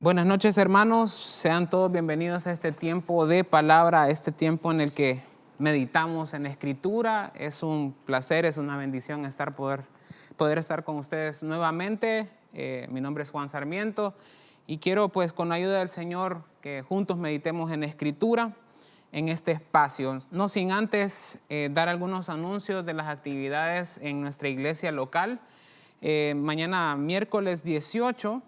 Buenas noches, hermanos. Sean todos bienvenidos a este tiempo de palabra, a este tiempo en el que meditamos en la Escritura. Es un placer, es una bendición poder estar con ustedes nuevamente. Mi nombre es Juan Sarmiento y quiero, pues, con la ayuda del Señor, que juntos meditemos en la Escritura en este espacio. No sin antes dar algunos anuncios de las actividades en nuestra iglesia local. Mañana, miércoles 18,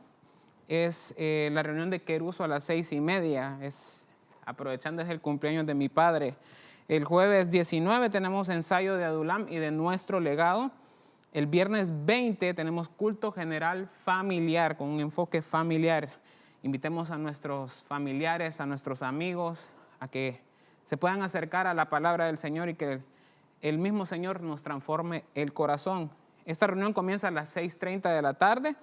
es la reunión de Queruso a las 6:30, aprovechando es el cumpleaños de mi padre. El jueves 19 tenemos ensayo de Adulam y de nuestro legado. El viernes 20 tenemos culto general familiar, con un enfoque familiar. Invitemos a nuestros familiares, a nuestros amigos, a que se puedan acercar a la palabra del Señor y que el mismo Señor nos transforme el corazón. Esta reunión comienza a las 6:30 de la tarde.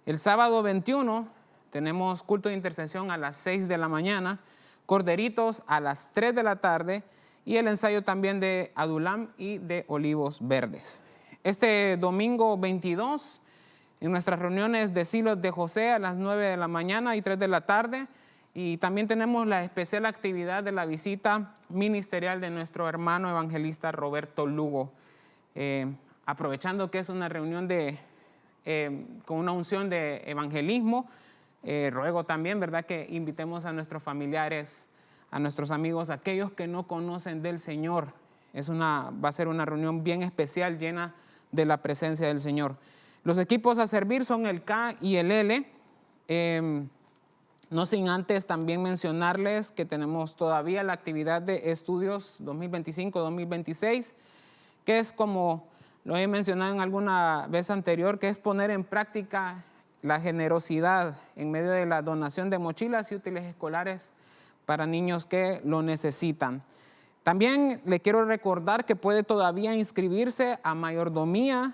El sábado 21 tenemos culto de intercesión a las 6 de la mañana, corderitos a las 3 de la tarde y el ensayo también de Adulam y de Olivos Verdes. Este domingo 22, en nuestras reuniones de Silos de José a las 9 de la mañana y 3 de la tarde, y también tenemos la especial actividad de la visita ministerial de nuestro hermano evangelista Roberto Lugo. Aprovechando que es una reunión con una unción de evangelismo, ruego también, ¿verdad?, que invitemos a nuestros familiares, a nuestros amigos, a aquellos que no conocen del Señor. Va a ser una reunión bien especial, llena de la presencia del Señor. Los equipos a servir son el K y el L. No sin antes también mencionarles que tenemos todavía la actividad de estudios 2025-2026, que es, como lo he mencionado en alguna vez anterior, que es poner en práctica la generosidad en medio de la donación de mochilas y útiles escolares para niños que lo necesitan. También le quiero recordar que puede todavía inscribirse a mayordomía,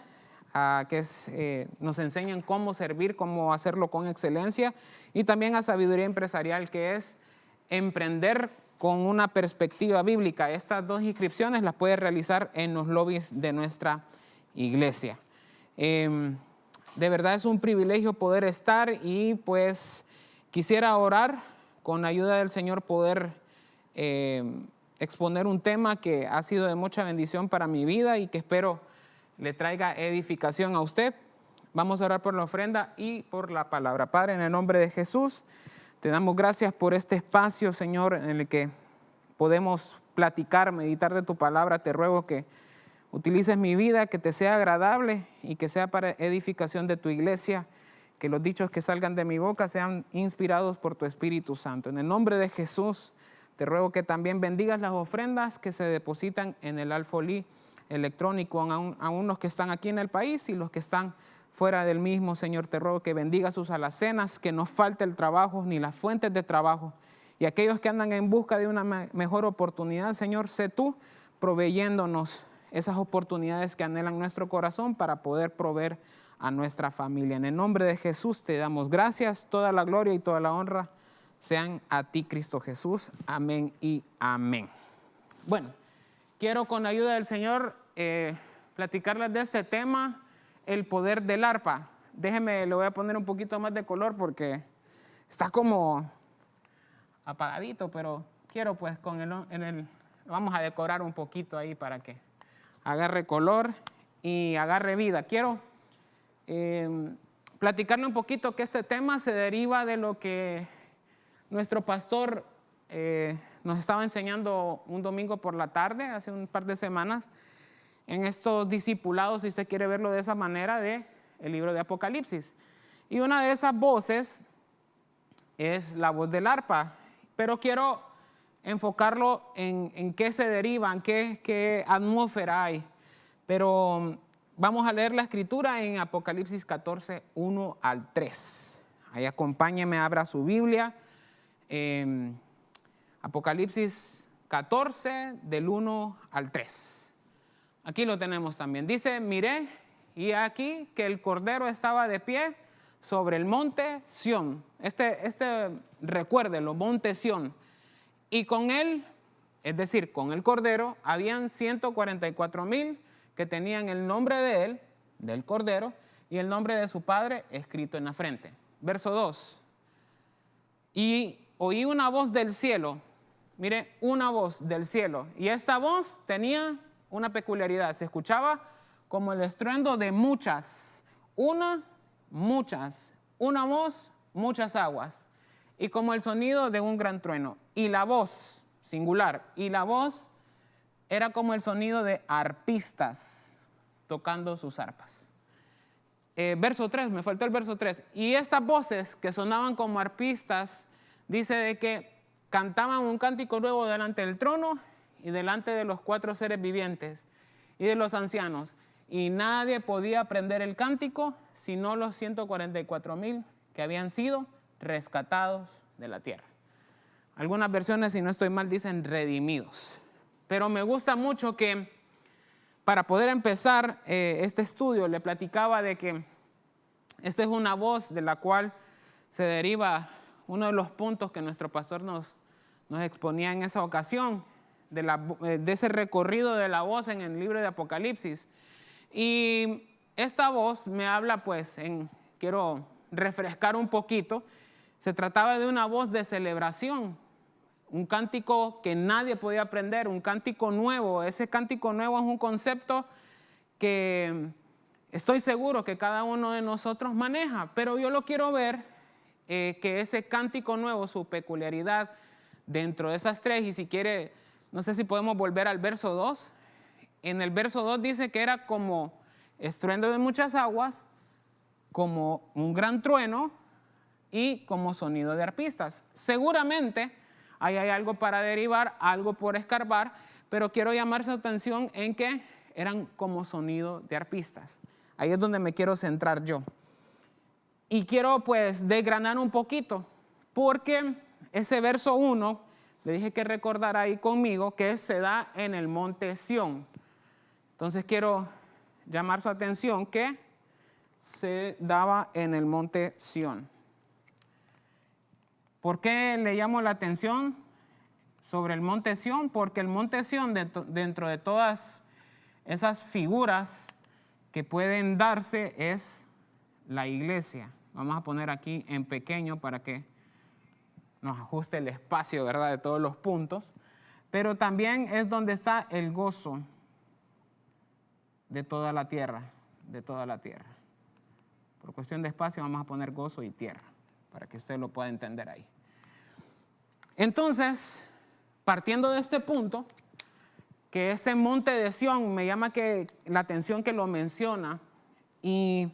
nos enseñan cómo servir, cómo hacerlo con excelencia, y también a sabiduría empresarial, que es emprender con una perspectiva bíblica. Estas dos inscripciones las puede realizar en los lobbies de nuestra iglesia. De verdad es un privilegio poder estar y pues quisiera orar con la ayuda del Señor, poder exponer un tema que ha sido de mucha bendición para mi vida y que espero le traiga edificación a usted. Vamos a orar por la ofrenda y por la palabra. Padre, en el nombre de Jesús, te damos gracias por este espacio, Señor, en el que podemos platicar, meditar de tu palabra. Te ruego que utilices mi vida, que te sea agradable y que sea para edificación de tu iglesia, que los dichos que salgan de mi boca sean inspirados por tu Espíritu Santo. En el nombre de Jesús, te ruego que también bendigas las ofrendas que se depositan en el alfolí electrónico, aún los que están aquí en el país y los que están fuera del mismo. Señor, te ruego que bendiga sus alacenas, que no falte el trabajo ni las fuentes de trabajo. Y aquellos que andan en busca de una mejor oportunidad, Señor, sé tú proveyéndonos esas oportunidades que anhelan nuestro corazón para poder proveer a nuestra familia. En el nombre de Jesús te damos gracias. Toda la gloria y toda la honra sean a ti, Cristo Jesús. Amén y amén. Bueno, quiero con la ayuda del Señor platicarles de este tema, el poder del arpa. Déjeme, le voy a poner un poquito más de color porque está como apagadito, pero quiero pues vamos a decorar un poquito ahí para que agarre color y agarre vida. Quiero platicarle un poquito que este tema se deriva de lo que nuestro pastor nos estaba enseñando un domingo por la tarde, hace un par de semanas, en estos discipulados, si usted quiere verlo de esa manera, del libro de Apocalipsis. Y una de esas voces es la voz del arpa, pero quiero enfocarlo en qué se deriva, en qué atmósfera hay. Pero vamos a leer la escritura en Apocalipsis 14, 1 al 3. Ahí acompáñeme, abra su Biblia. Apocalipsis 14, del 1 al 3. Aquí lo tenemos también. Dice: miré y aquí que el Cordero estaba de pie sobre el monte Sión. Recuérdelo, monte Sión. Y con él, es decir, con el Cordero, habían 144,000 que tenían el nombre de él, del Cordero, y el nombre de su Padre escrito en la frente. Verso 2. y oí una voz del cielo. Mire, una voz del cielo. Y esta voz tenía una peculiaridad. Se escuchaba como el estruendo de muchas. Muchas. Una voz, muchas aguas. Y como el sonido de un gran trueno. Y la voz, singular, y la voz era como el sonido de arpistas tocando sus arpas. Verso 3, me faltó el verso 3. Y estas voces que sonaban como arpistas, dice de que cantaban un cántico nuevo delante del trono y delante de los 4 seres vivientes y de los ancianos. Y nadie podía aprender el cántico sino los 144,000 que habían sido rescatados de la tierra. Algunas versiones, si no estoy mal, dicen redimidos. Pero me gusta mucho que para poder empezar este estudio le platicaba de que esta es una voz de la cual se deriva uno de los puntos que nuestro pastor nos exponía en esa ocasión, de ese recorrido de la voz en el libro de Apocalipsis. Y esta voz me habla, pues, quiero refrescar un poquito, se trataba de una voz de celebración, un cántico que nadie podía aprender, un cántico nuevo. Ese cántico nuevo es un concepto que estoy seguro que cada uno de nosotros maneja, pero yo lo quiero ver, que ese cántico nuevo, su peculiaridad dentro de esas 3, y si quiere, no sé si podemos volver al verso 2. En el verso 2 dice que era como estruendo de muchas aguas, como un gran trueno y como sonido de arpistas. Seguramente ahí hay algo para derivar, algo por escarbar, pero quiero llamar su atención en que eran como sonido de arpistas. Ahí es donde me quiero centrar yo. Y quiero, pues, desgranar un poquito, porque ese verso 1, le dije que recordara ahí conmigo, que se da en el monte Sión. Entonces quiero llamar su atención que se daba en el monte Sión. ¿Por qué le llamo la atención sobre el monte Sión? Porque el monte Sión, dentro de todas esas figuras que pueden darse, es la iglesia. Vamos a poner aquí en pequeño para que nos ajuste el espacio, ¿verdad?, de todos los puntos. Pero también es donde está el gozo de toda la tierra, de toda la tierra. Por cuestión de espacio vamos a poner gozo y tierra, para que usted lo pueda entender ahí. Entonces, partiendo de este punto, que ese monte de Sión me llama la atención que lo menciona, y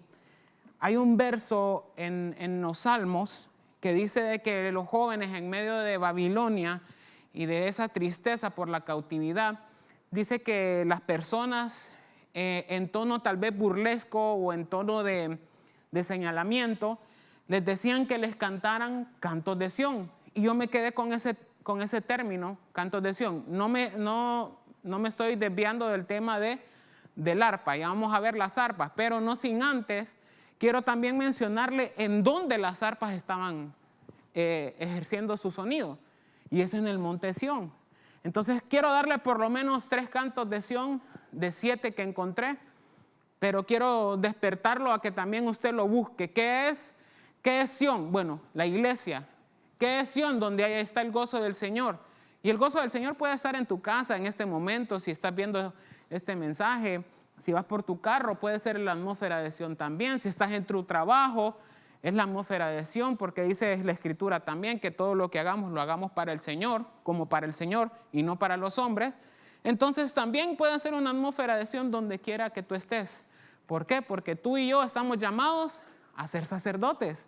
hay un verso en los Salmos que dice de que los jóvenes en medio de Babilonia y de esa tristeza por la cautividad, dice que las personas en tono tal vez burlesco o en tono de señalamiento, les decían que les cantaran cantos de Sión. Y yo me quedé con ese término, cantos de Sión. No me estoy desviando del tema del arpa, ya vamos a ver las arpas, pero no sin antes, quiero también mencionarle en dónde las arpas estaban ejerciendo su sonido, y es en el monte Sión. Entonces quiero darle por lo menos 3 cantos de Sión, de 7 que encontré, pero quiero despertarlo a que también usted lo busque. ¿Qué es Sión? Bueno, la iglesia. ¿Qué es Sión? Donde ahí está el gozo del Señor. Y el gozo del Señor puede estar en tu casa en este momento, si estás viendo este mensaje. Si vas por tu carro, puede ser la atmósfera de Sión también. Si estás en tu trabajo, es la atmósfera de Sión, porque dice la Escritura también que todo lo que hagamos, lo hagamos para el Señor, como para el Señor y no para los hombres. Entonces también puede ser una atmósfera de Sión donde quiera que tú estés. ¿Por qué? Porque tú y yo estamos llamados a ser sacerdotes.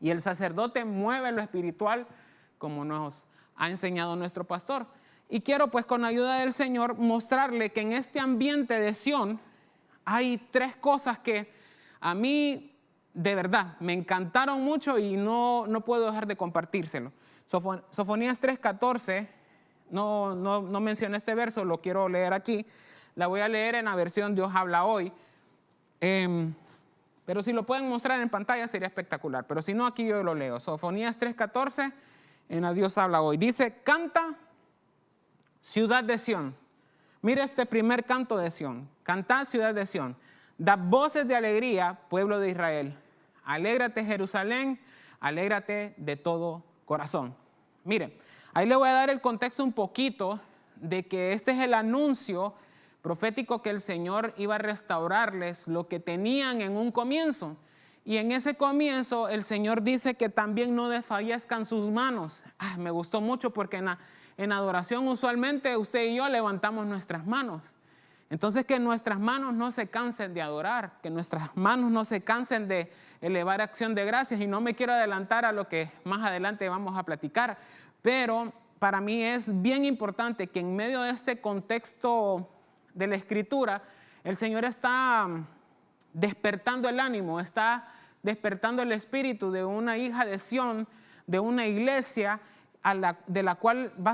Y el sacerdote mueve lo espiritual como nos ha enseñado nuestro pastor. Y quiero, pues, con ayuda del Señor, mostrarle que en este ambiente de Sión hay 3 cosas que a mí de verdad me encantaron mucho y no puedo dejar de compartírselo. Sofonías 3:14, no mencioné este verso, lo quiero leer aquí. La voy a leer en la versión Dios habla hoy. Pero si lo pueden mostrar en pantalla sería espectacular. Pero si no, aquí yo lo leo. Sofonías 3:14, en la Dios habla hoy. Dice: canta, ciudad de Sión. Mira este primer canto de Sión. Cantad, ciudad de Sión. Dad voces de alegría, pueblo de Israel. Alégrate, Jerusalén, alégrate de todo corazón. Mire, ahí le voy a dar el contexto un poquito de que este es el anuncio profético que el Señor iba a restaurarles lo que tenían en un comienzo. Y en ese comienzo el Señor dice que también no desfallezcan sus manos. Me gustó mucho porque en adoración usualmente usted y yo levantamos nuestras manos. Entonces que nuestras manos no se cansen de adorar, que nuestras manos no se cansen de elevar acción de gracias. Y no me quiero adelantar a lo que más adelante vamos a platicar, pero para mí es bien importante que en medio de este contexto de la Escritura, el Señor está despertando el ánimo, está despertando el espíritu de una hija de Sión, de una iglesia de la cual va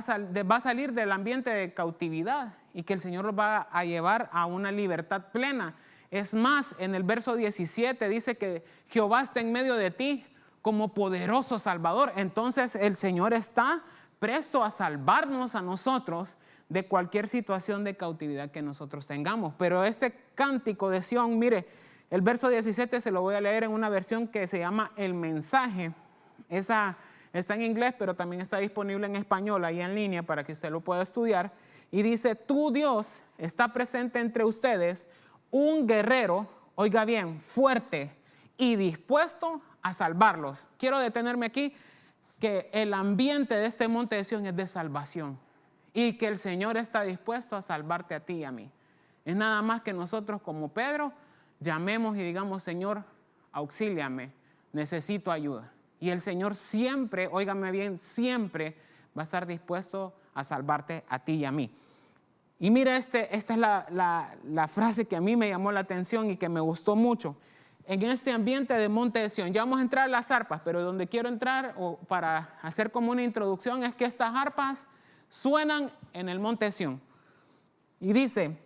a salir del ambiente de cautividad y que el Señor los va a llevar a una libertad plena. Es más, en el verso 17 dice que Jehová está en medio de ti como poderoso Salvador. Entonces el Señor está presto a salvarnos a nosotros de cualquier situación de cautividad que nosotros tengamos. Pero este cántico de Sión, mire, el verso 17 se lo voy a leer en una versión que se llama El Mensaje. Esa está en inglés, pero también está disponible en español ahí en línea para que usted lo pueda estudiar. Y dice, tu Dios está presente entre ustedes, un guerrero, oiga bien, fuerte y dispuesto a salvarlos. Quiero detenerme aquí, que el ambiente de este monte de Sión es de salvación y que el Señor está dispuesto a salvarte a ti y a mí. Es nada más que nosotros como Pedro llamemos y digamos, Señor, auxíliame, necesito ayuda. Y el Señor siempre, óigame bien, siempre va a estar dispuesto a salvarte a ti y a mí. Y mira, esta es la frase que a mí me llamó la atención y que me gustó mucho. En este ambiente de monte de Sión, ya vamos a entrar a las arpas, pero donde quiero entrar para hacer como una introducción es que estas arpas suenan en el monte de Sión. Y dice,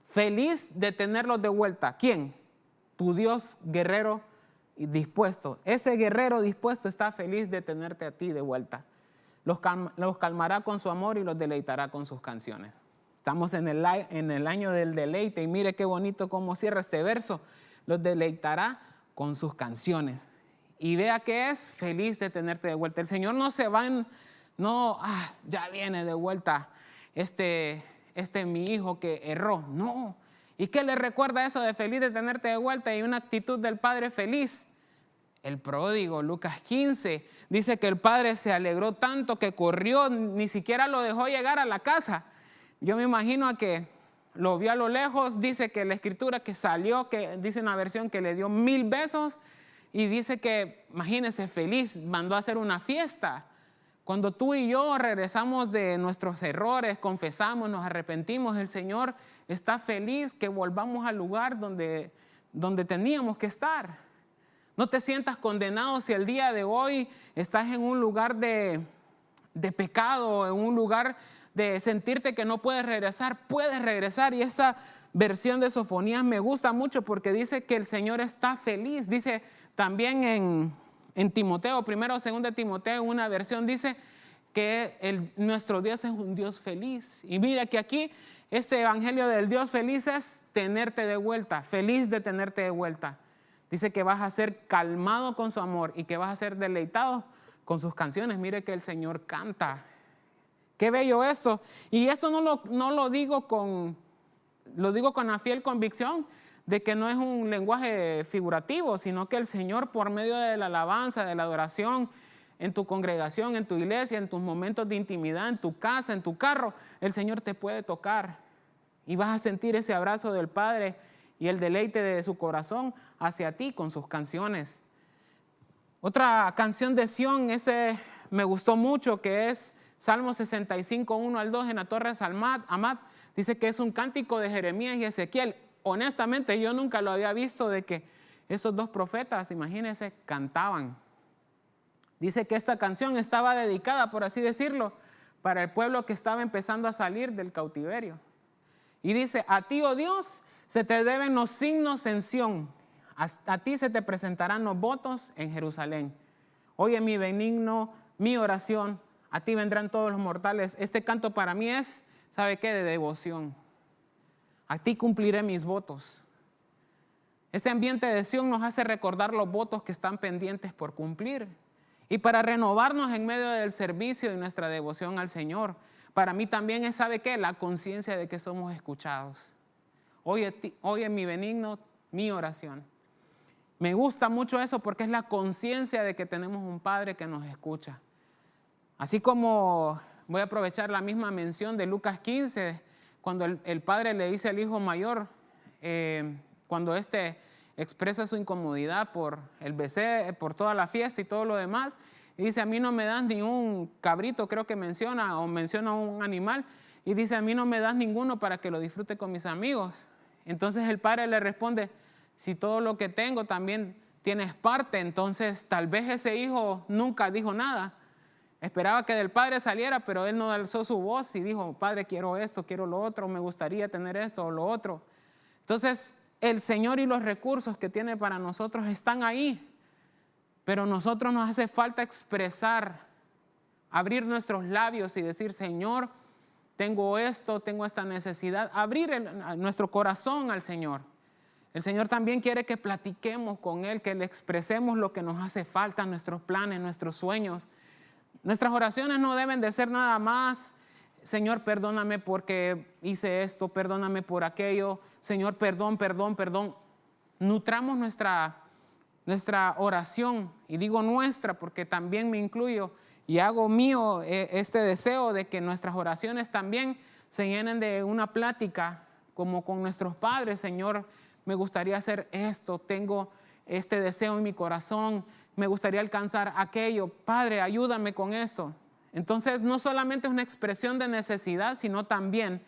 feliz de tenerlos de vuelta. ¿Quién? Tu Dios guerrero y dispuesto. Ese guerrero dispuesto está feliz de tenerte a ti de vuelta. Los calmará con su amor y los deleitará con sus canciones. Estamos en el año del deleite y mire qué bonito cómo cierra este verso. Los deleitará con sus canciones. Y vea que es feliz de tenerte de vuelta. El Señor no se va ya viene de vuelta este mi hijo que erró. No. ¿Y qué le recuerda eso de feliz de tenerte de vuelta y una actitud del Padre feliz? El pródigo, Lucas 15, dice que el padre se alegró tanto que corrió, ni siquiera lo dejó llegar a la casa. Yo me imagino a que lo vio a lo lejos, dice que la escritura que salió, que dice una versión que le dio 1000 besos y dice que, imagínese, feliz, mandó a hacer una fiesta. Cuando tú y yo regresamos de nuestros errores, confesamos, nos arrepentimos, el Señor está feliz que volvamos al lugar donde teníamos que estar. No te sientas condenado si el día de hoy estás en un lugar de pecado, en un lugar de sentirte que no puedes regresar. Y esta versión de Sofonías me gusta mucho porque dice que el Señor está feliz. Dice también en Timoteo, 1 o 2 Timoteo, una versión dice que nuestro Dios es un Dios feliz. Y mira que aquí este evangelio del Dios feliz es tenerte de vuelta, feliz de tenerte de vuelta. Dice que vas a ser calmado con su amor y que vas a ser deleitado con sus canciones. Mire que el Señor canta. Qué bello eso. Y esto no lo digo con la fiel convicción de que no es un lenguaje figurativo, sino que el Señor, por medio de la alabanza, de la adoración, en tu congregación, en tu iglesia, en tus momentos de intimidad, en tu casa, en tu carro, el Señor te puede tocar y vas a sentir ese abrazo del Padre y el deleite de su corazón hacia ti con sus canciones. Otra canción de Sión, ese me gustó mucho, que es Salmo 65, 1 al 2 en la Torre Amat. Dice que es un cántico de Jeremías y Ezequiel. Honestamente, yo nunca lo había visto de que esos dos profetas, imagínense, cantaban. Dice que esta canción estaba dedicada, por así decirlo, para el pueblo que estaba empezando a salir del cautiverio. Y dice, a ti, oh Dios, se te deben los signos en Sión, a ti se te presentarán los votos en Jerusalén. Oye mi benigno, mi oración, a ti vendrán todos los mortales. Este canto para mí es, ¿sabe qué? De devoción. A ti cumpliré mis votos. Este ambiente de Sión nos hace recordar los votos que están pendientes por cumplir. y para renovarnos en medio del servicio y nuestra devoción al Señor. Para mí también es, ¿sabe qué? La conciencia de que somos escuchados. Oye mi benigno, mi oración. Me gusta mucho eso porque es la conciencia de que tenemos un Padre que nos escucha. Así como voy a aprovechar la misma mención de Lucas 15, cuando el padre le dice al hijo mayor, cuando éste expresa su incomodidad por el becerro, por toda la fiesta y todo lo demás, y dice, a mí no me das ni un cabrito, creo que menciona un animal, y dice, a mí no me das ninguno para que lo disfrute con mis amigos. Entonces el padre le responde, si todo lo que tengo también tienes parte, entonces tal vez ese hijo nunca dijo nada. Esperaba que del padre saliera, pero él no alzó su voz y dijo, Padre, quiero esto, quiero lo otro, me gustaría tener esto o lo otro. Entonces, el Señor y los recursos que tiene para nosotros están ahí, pero nosotros nos hace falta expresar, abrir nuestros labios y decir, Señor, tengo esto, tengo esta necesidad, abrir nuestro corazón al Señor. El Señor también quiere que platiquemos con Él, que le expresemos lo que nos hace falta, nuestros planes, nuestros sueños. Nuestras oraciones no deben de ser nada más, Señor, perdóname porque hice esto, perdóname por aquello, Señor, perdón, perdón, perdón. Nutramos nuestra oración, y digo nuestra porque también me incluyo y hago mío este deseo de que nuestras oraciones también se llenen de una plática como con nuestros padres. Señor, me gustaría hacer esto, tengo este deseo en mi corazón, me gustaría alcanzar aquello. Padre, ayúdame con esto. Entonces, no solamente es una expresión de necesidad, sino también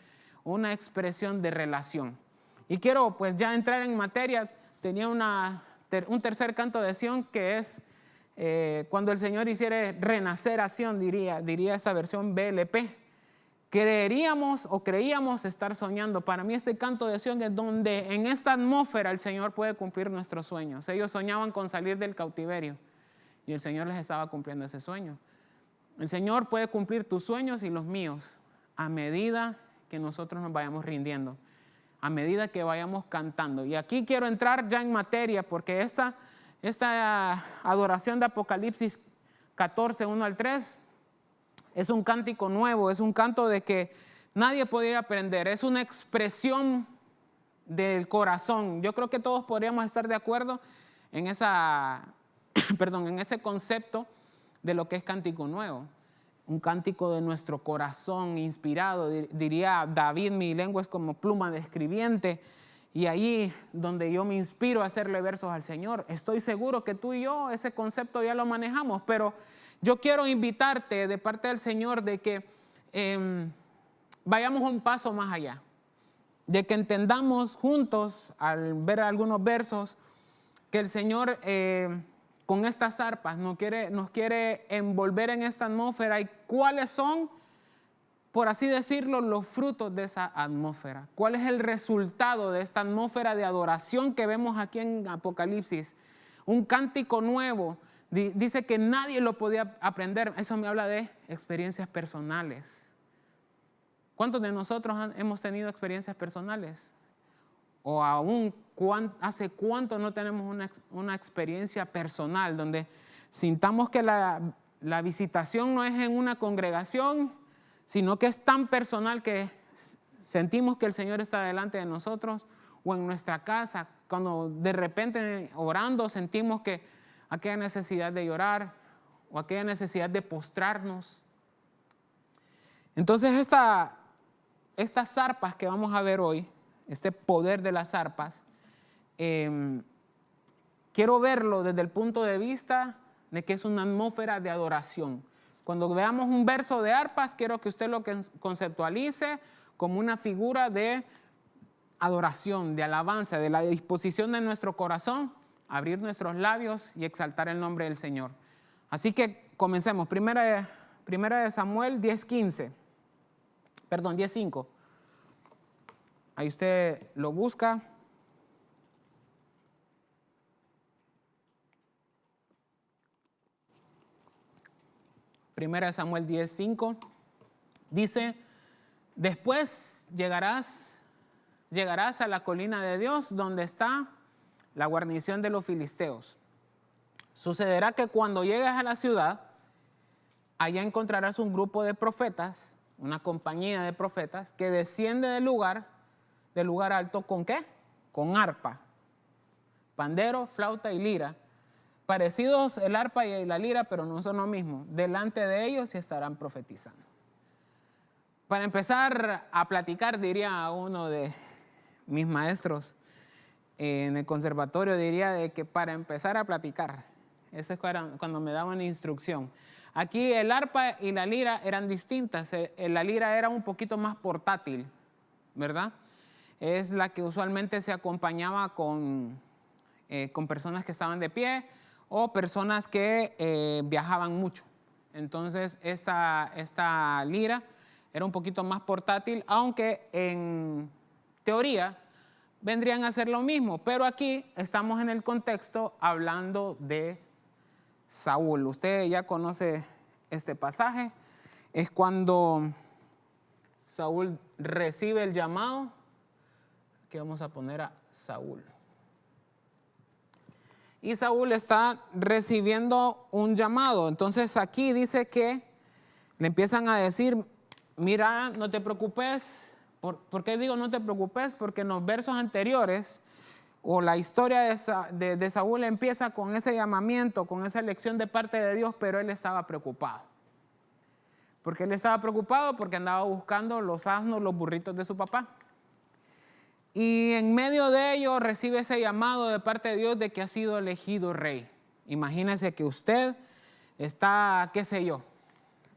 una expresión de relación. Y quiero pues ya entrar en materia. Tenía un tercer canto de Sión que es cuando el Señor hiciera renacer a Sión, diría esta versión BLP. Creeríamos o creíamos estar soñando. Para mí este canto de Sión es donde en esta atmósfera el Señor puede cumplir nuestros sueños. Ellos soñaban con salir del cautiverio y el Señor les estaba cumpliendo ese sueño. El Señor puede cumplir tus sueños y los míos a medida que nosotros nos vayamos rindiendo, a medida que vayamos cantando. Y aquí quiero entrar ya en materia porque esta adoración de Apocalipsis 14, 1 al 3, es un cántico nuevo, es un canto de que nadie podría aprender, es una expresión del corazón. Yo creo que todos podríamos estar de acuerdo en en ese concepto de lo que es cántico nuevo. Un cántico de nuestro corazón inspirado, diría David, mi lengua es como pluma de escribiente, y ahí donde yo me inspiro a hacerle versos al Señor. Estoy seguro que tú y yo ese concepto ya lo manejamos, pero yo quiero invitarte de parte del Señor de que vayamos un paso más allá, de que entendamos juntos al ver algunos versos que el Señor con estas arpas nos quiere envolver en esta atmósfera. ¿Y cuáles son, por así decirlo, los frutos de esa atmósfera? ¿Cuál es el resultado de esta atmósfera de adoración que vemos aquí en Apocalipsis? Un cántico nuevo. Dice que nadie lo podía aprender. Eso me habla de experiencias personales. ¿Cuántos de nosotros hemos tenido experiencias personales? O aún, ¿hace cuánto no tenemos una experiencia personal donde sintamos que la visitación no es en una congregación, sino que es tan personal que sentimos que el Señor está delante de nosotros, o en nuestra casa, cuando de repente orando sentimos que aquella necesidad de llorar o aquella necesidad de postrarnos? Entonces estas arpas que vamos a ver hoy, este poder de las arpas, quiero verlo desde el punto de vista de que es una atmósfera de adoración. Cuando veamos un verso de arpas, quiero que usted lo conceptualice como una figura de adoración, de alabanza, de la disposición de nuestro corazón, abrir nuestros labios y exaltar el nombre del Señor. Así que comencemos. Primera de Samuel 10:5. Ahí usted lo busca. Primera de Samuel 10:5 dice: después llegarás a la colina de Dios, donde está la guarnición de los filisteos. Sucederá que cuando llegues a la ciudad, allá encontrarás un grupo de profetas, una compañía de profetas, que desciende del lugar alto, ¿con qué? Con arpa, pandero, flauta y lira. Parecidos el arpa y la lira, pero no son lo mismo. Delante de ellos y estarán profetizando. Para empezar a platicar, diría uno de mis maestros en el conservatorio, diría de que para empezar a platicar, eso es cuando me daban instrucción. Aquí el arpa y la lira eran distintas. La lira era un poquito más portátil, ¿verdad? Es la que usualmente se acompañaba con personas que estaban de pie o personas que viajaban mucho. Entonces, esta lira era un poquito más portátil, aunque en teoría vendrían a ser lo mismo. Pero aquí estamos en el contexto hablando de Saúl. Usted ya conoce este pasaje. Es cuando Saúl recibe el llamado, que vamos a poner a Saúl. Y Saúl está recibiendo un llamado. Entonces aquí dice que le empiezan a decir, mira, no te preocupes. ¿Por qué digo no te preocupes? Porque en los versos anteriores, o la historia de Saúl empieza con ese llamamiento, con esa elección de parte de Dios, pero él estaba preocupado. ¿Por qué él estaba preocupado? Porque andaba buscando los asnos, los burritos de su papá. Y en medio de ello recibe ese llamado de parte de Dios de que ha sido elegido rey. Imagínese que usted está, qué sé yo,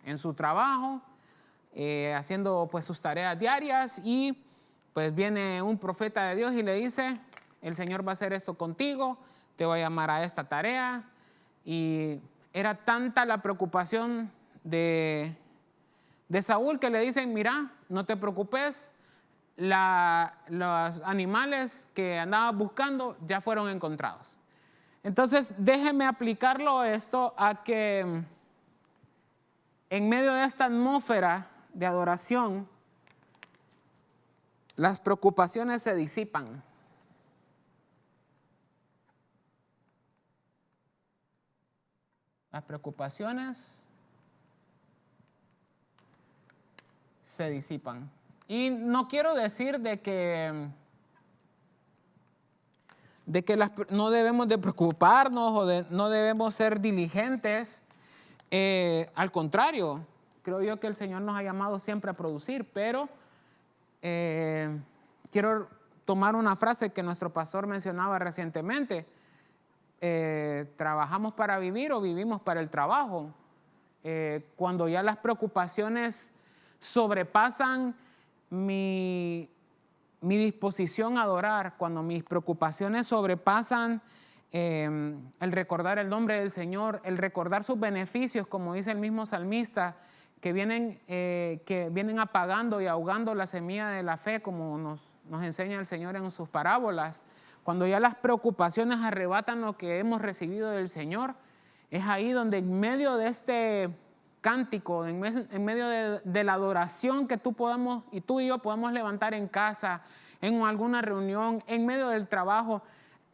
en su trabajo, haciendo pues sus tareas diarias, y pues viene un profeta de Dios y le dice, el Señor va a hacer esto contigo, te va a llamar a esta tarea. Y era tanta la preocupación de Saúl que le dicen, mira, no te preocupes, los animales que andabas buscando ya fueron encontrados. Entonces, déjeme aplicarlo esto a que en medio de esta atmósfera de adoración, las preocupaciones se disipan. Las preocupaciones se disipan. Y no quiero decir de que no debemos de preocuparnos o no debemos ser diligentes. Al contrario, creo yo que el Señor nos ha llamado siempre a producir, pero quiero tomar una frase que nuestro pastor mencionaba recientemente. ¿Trabajamos para vivir o vivimos para el trabajo? Cuando ya las preocupaciones sobrepasan mi disposición a adorar, cuando mis preocupaciones sobrepasan el recordar el nombre del Señor, el recordar sus beneficios, como dice el mismo salmista, que vienen apagando y ahogando la semilla de la fe, como nos enseña el Señor en sus parábolas. Cuando ya las preocupaciones arrebatan lo que hemos recibido del Señor, es ahí donde en medio de este cántico, en medio de la adoración que tú y yo podemos levantar en casa, en alguna reunión, en medio del trabajo,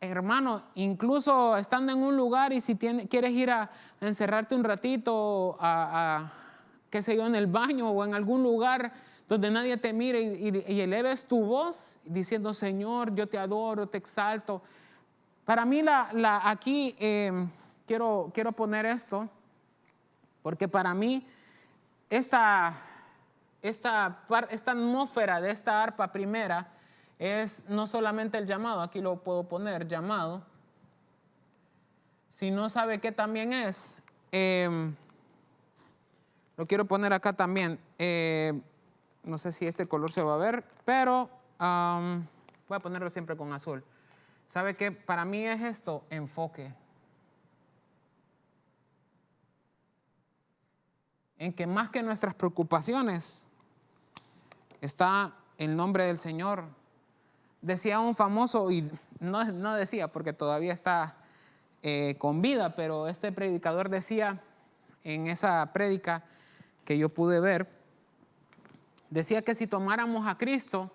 hermano, incluso estando en un lugar, y si quieres ir a encerrarte un ratito, qué sé yo, en el baño o en algún lugar donde nadie te mire y eleves tu voz diciendo, Señor, yo te adoro, te exalto. Para mí aquí quiero poner esto, porque para mí esta atmósfera de esta arpa primera es no solamente el llamado, aquí lo puedo poner, llamado, sino sabe qué también es. Lo quiero poner acá también. No sé si este color se va a ver, pero voy a ponerlo siempre con azul. ¿Sabe qué? Para mí es esto, enfoque. En que más que nuestras preocupaciones está el nombre del Señor. Decía un famoso, y no decía porque todavía está con vida, pero este predicador decía en esa prédica que yo pude ver, decía que si tomáramos a Cristo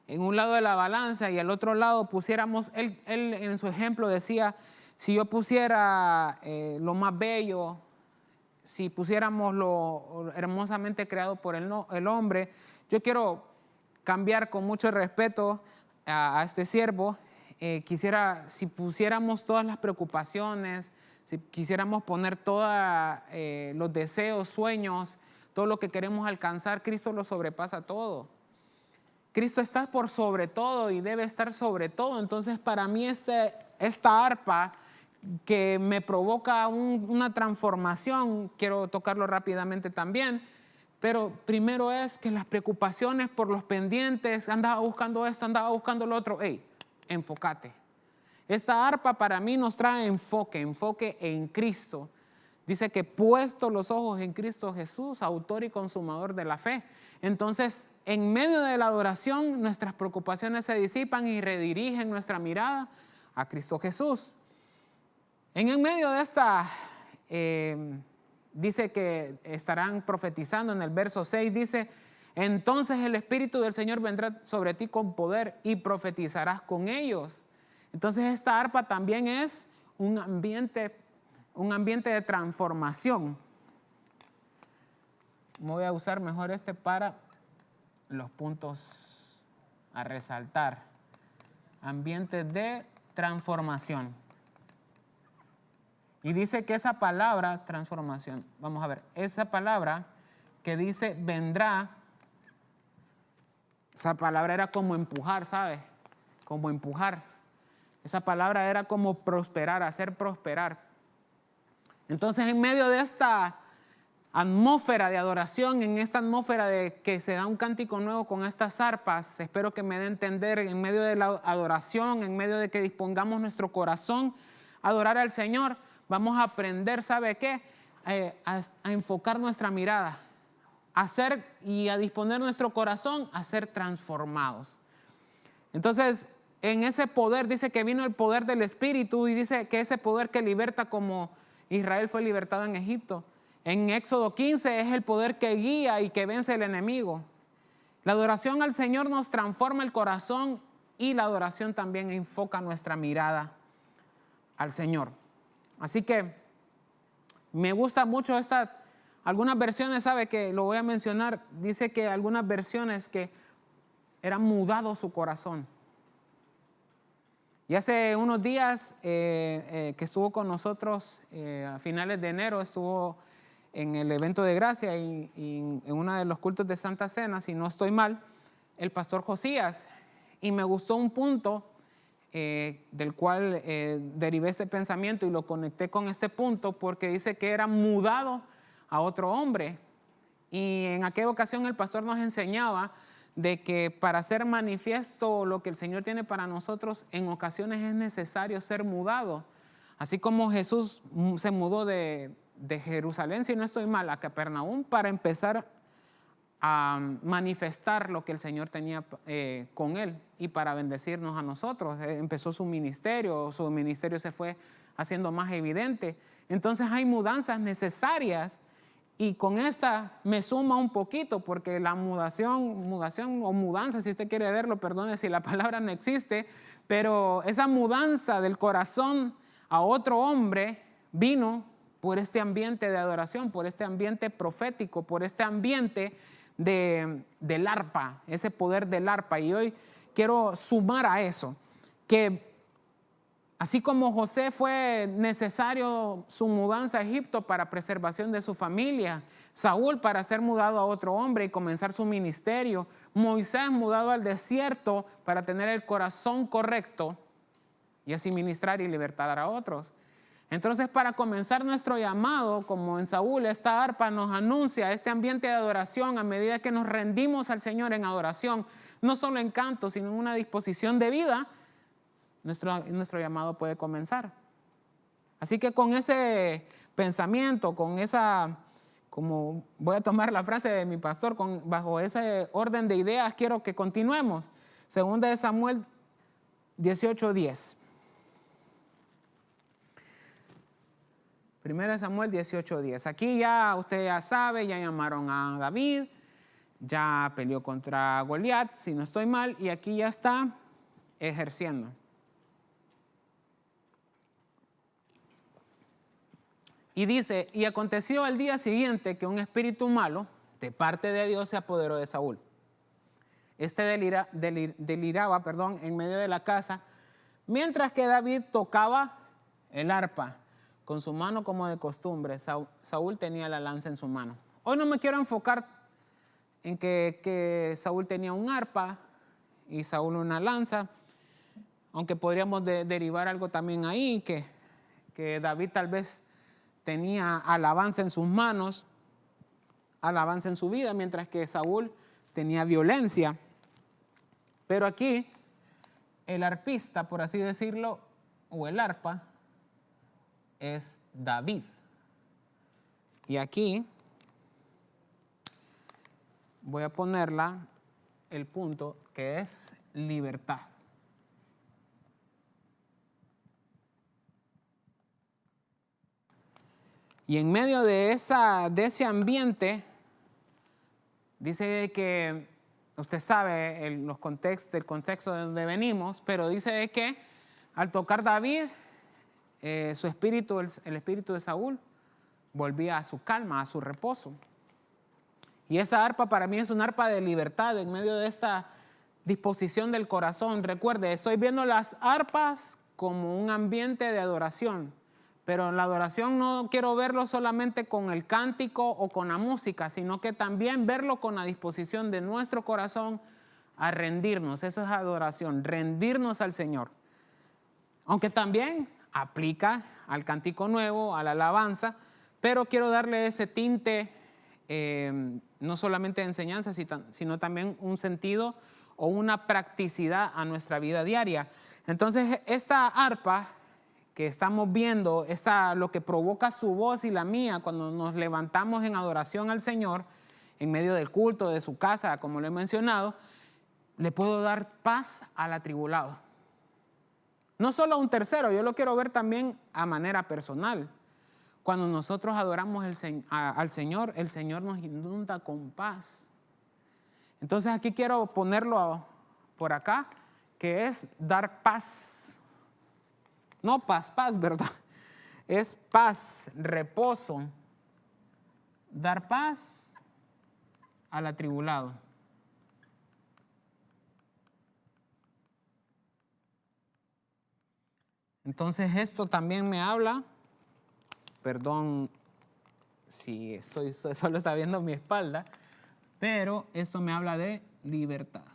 en un lado de la balanza y al otro lado pusiéramos, él en su ejemplo decía, Si yo pusiera lo más bello, si pusiéramos lo hermosamente creado por el hombre, yo quiero cambiar con mucho respeto a este siervo. Quisiera, si pusiéramos todas las preocupaciones, si quisiéramos poner todos los deseos, sueños, todo lo que queremos alcanzar, Cristo lo sobrepasa todo. Cristo está por sobre todo y debe estar sobre todo. Entonces, para mí esta arpa que me provoca una transformación, quiero tocarlo rápidamente también, pero primero es que las preocupaciones por los pendientes, andaba buscando esto, andaba buscando lo otro, hey, enfócate. Esta arpa para mí nos trae enfoque en Cristo. Dice que puesto los ojos en Cristo Jesús, autor y consumador de la fe. Entonces, en medio de la adoración, nuestras preocupaciones se disipan y redirigen nuestra mirada a Cristo Jesús. En medio de esta, dice que estarán profetizando en el verso 6, dice, entonces el Espíritu del Señor vendrá sobre ti con poder y profetizarás con ellos. Entonces esta arpa también es un ambiente de transformación. Voy a usar mejor para los puntos a resaltar. Ambiente de transformación. Y dice que esa palabra, transformación, vamos a ver, esa palabra que dice vendrá, esa palabra era como empujar, ¿sabe? Como empujar. Esa palabra era como prosperar, hacer prosperar. Entonces, en medio de esta atmósfera de adoración, en esta atmósfera de que se da un cántico nuevo con estas arpas, espero que me dé a entender, en medio de la adoración, en medio de que dispongamos nuestro corazón a adorar al Señor, vamos a aprender, ¿sabe qué? A enfocar nuestra mirada, a hacer y a disponer nuestro corazón a ser transformados. Entonces, en ese poder, dice que vino el poder del Espíritu y dice que ese poder que liberta como Israel fue libertado en Egipto. En Éxodo 15 es el poder que guía y que vence el enemigo. La adoración al Señor nos transforma el corazón y la adoración también enfoca nuestra mirada al Señor. Así que me gusta mucho algunas versiones, sabe que lo voy a mencionar, dice que algunas versiones que eran mudado su corazón. Y hace unos días que estuvo con nosotros, a finales de enero, estuvo en el evento de gracia y en uno de los cultos de Santa Cena, si no estoy mal, el pastor Josías. Y me gustó un punto del cual derivé este pensamiento y lo conecté con este punto porque dice que era mudado a otro hombre. Y en aquella ocasión el pastor nos enseñaba de que para ser manifiesto lo que el Señor tiene para nosotros, en ocasiones es necesario ser mudado. Así como Jesús se mudó de Jerusalén, si no estoy mal, a Capernaum para empezar a manifestar lo que el Señor tenía con él y para bendecirnos a nosotros. Empezó su ministerio se fue haciendo más evidente. Entonces hay mudanzas necesarias. Y con esta me suma un poquito, porque la mudación o mudanza, si usted quiere verlo, perdone si la palabra no existe, pero esa mudanza del corazón a otro hombre vino por este ambiente de adoración, por este ambiente profético, por este ambiente del arpa, ese poder del arpa. Y hoy quiero sumar a eso, que así como José fue necesario su mudanza a Egipto para preservación de su familia, Saúl para ser mudado a otro hombre y comenzar su ministerio, Moisés mudado al desierto para tener el corazón correcto y así ministrar y libertar a otros. Entonces, para comenzar nuestro llamado, como en Saúl, esta arpa nos anuncia este ambiente de adoración a medida que nos rendimos al Señor en adoración, no solo en canto, sino en una disposición de vida. Nuestro llamado puede comenzar. Así que con ese pensamiento, con esa, como voy a tomar la frase de mi pastor, bajo ese orden de ideas, quiero que continuemos. Segunda de Samuel 18:10. Primera de Samuel 18:10. Aquí ya usted ya sabe, ya llamaron a David, ya peleó contra Goliat, si no estoy mal, y aquí ya está ejerciendo. Y dice, y aconteció al día siguiente que un espíritu malo de parte de Dios se apoderó de Saúl. Este deliraba en medio de la casa, mientras que David tocaba el arpa con su mano como de costumbre. Saúl tenía la lanza en su mano. Hoy no me quiero enfocar en que Saúl tenía un arpa y Saúl una lanza, aunque podríamos derivar algo también ahí, que David tal vez tenía alabanza en sus manos, alabanza en su vida, mientras que Saúl tenía violencia. Pero aquí el arpista, por así decirlo, o el arpa, es David. Y aquí voy a ponerla el punto que es libertad. Y en medio de ese ambiente, dice que, usted sabe el contexto de donde venimos, pero dice que al tocar David, su espíritu, el espíritu de Saúl, volvía a su calma, a su reposo. Y esa arpa para mí es una arpa de libertad en medio de esta disposición del corazón. Recuerde, estoy viendo las arpas como un ambiente de adoración. Pero en la adoración no quiero verlo solamente con el cántico o con la música, sino que también verlo con la disposición de nuestro corazón a rendirnos. Eso es adoración, rendirnos al Señor. Aunque también aplica al cántico nuevo, a la alabanza, pero quiero darle ese tinte, no solamente de enseñanza, sino también un sentido o una practicidad a nuestra vida diaria. Entonces, esta arpa que estamos viendo, lo que provoca su voz y la mía cuando nos levantamos en adoración al Señor, en medio del culto de su casa, como lo he mencionado, le puedo dar paz al atribulado. No solo a un tercero, yo lo quiero ver también a manera personal. Cuando nosotros adoramos al Señor, el Señor nos inunda con paz. Entonces aquí quiero ponerlo por acá, que es dar paz. No paz, ¿verdad? Es paz, reposo. Dar paz al atribulado. Entonces esto también me habla, perdón si solo está viendo mi espalda, pero esto me habla de libertad.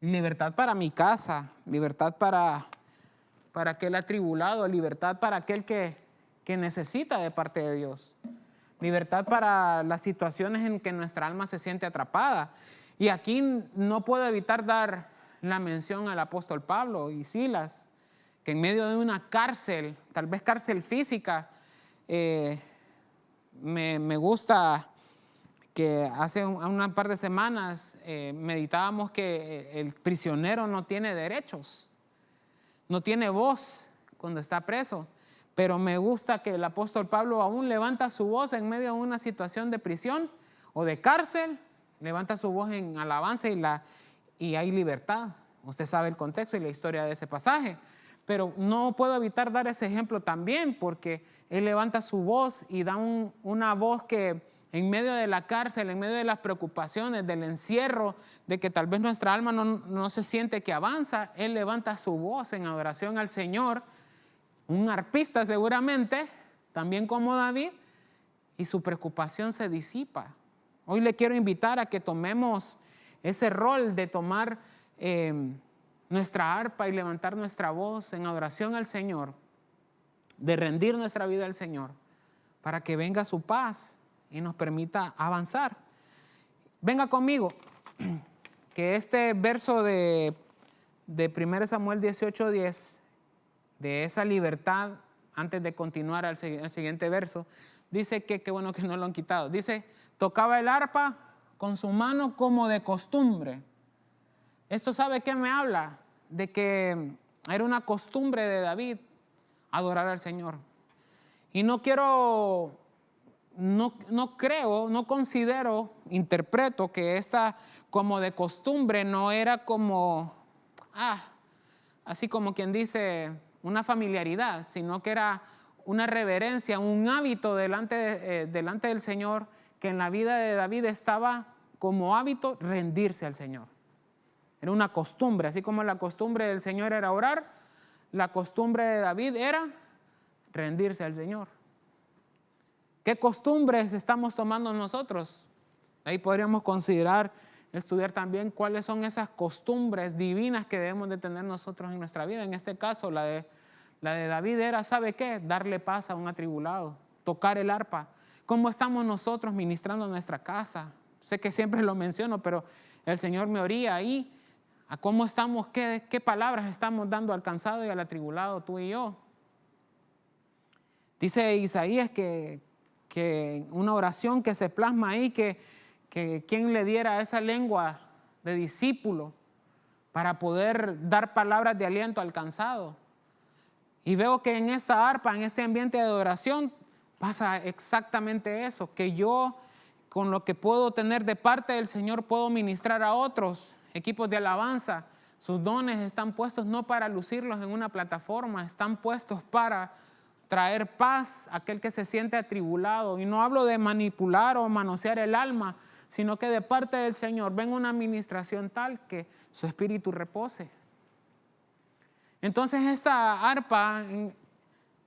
Libertad para mi casa, libertad para aquel atribulado, libertad para aquel que necesita de parte de Dios. Libertad para las situaciones en que nuestra alma se siente atrapada. Y aquí no puedo evitar dar la mención al apóstol Pablo y Silas, que en medio de una cárcel, tal vez cárcel física, me gusta que hace un par de semanas meditábamos que el prisionero no tiene derechos, no tiene voz cuando está preso, pero me gusta que el apóstol Pablo aún levanta su voz en medio de una situación de prisión o de cárcel, levanta su voz en alabanza y hay libertad. Usted sabe el contexto y la historia de ese pasaje, pero no puedo evitar dar ese ejemplo también porque él levanta su voz y da una voz que en medio de la cárcel, en medio de las preocupaciones, del encierro, de que tal vez nuestra alma no se siente que avanza, él levanta su voz en adoración al Señor, un arpista seguramente, también como David, y su preocupación se disipa. Hoy le quiero invitar a que tomemos ese rol de tomar nuestra arpa y levantar nuestra voz en adoración al Señor, de rendir nuestra vida al Señor, para que venga su paz y nos permita avanzar. Venga conmigo, que este verso de 1 Samuel 18:10, de esa libertad, antes de continuar al siguiente verso, dice que qué bueno que no lo han quitado. Dice, tocaba el arpa con su mano como de costumbre. Esto, ¿sabe qué me habla? De que era una costumbre de David adorar al Señor. Y no considero, interpreto que esta como de costumbre no era como, así como quien dice, una familiaridad, sino que era una reverencia, un hábito delante del Señor, que en la vida de David estaba como hábito rendirse al Señor. Era una costumbre, así como la costumbre del Señor era orar, la costumbre de David era rendirse al Señor. ¿Qué costumbres estamos tomando nosotros? Ahí podríamos considerar, estudiar también cuáles son esas costumbres divinas que debemos de tener nosotros en nuestra vida. En este caso, la de David era, ¿sabe qué? Darle paz a un atribulado, tocar el arpa. ¿Cómo estamos nosotros ministrando nuestra casa? Sé que siempre lo menciono, pero el Señor me oría ahí a cómo estamos, qué palabras estamos dando al cansado y al atribulado, tú y yo. Dice Isaías que una oración que se plasma ahí, que quien le diera esa lengua de discípulo para poder dar palabras de aliento al cansado. Y veo que en esta arpa, en este ambiente de adoración, pasa exactamente eso, que yo con lo que puedo tener de parte del Señor puedo ministrar a otros equipos de alabanza. Sus dones están puestos no para lucirlos en una plataforma, están puestos para traer paz a aquel que se siente atribulado. Y no hablo de manipular o manosear el alma, sino que de parte del Señor venga una administración tal que su espíritu repose. Entonces esta arpa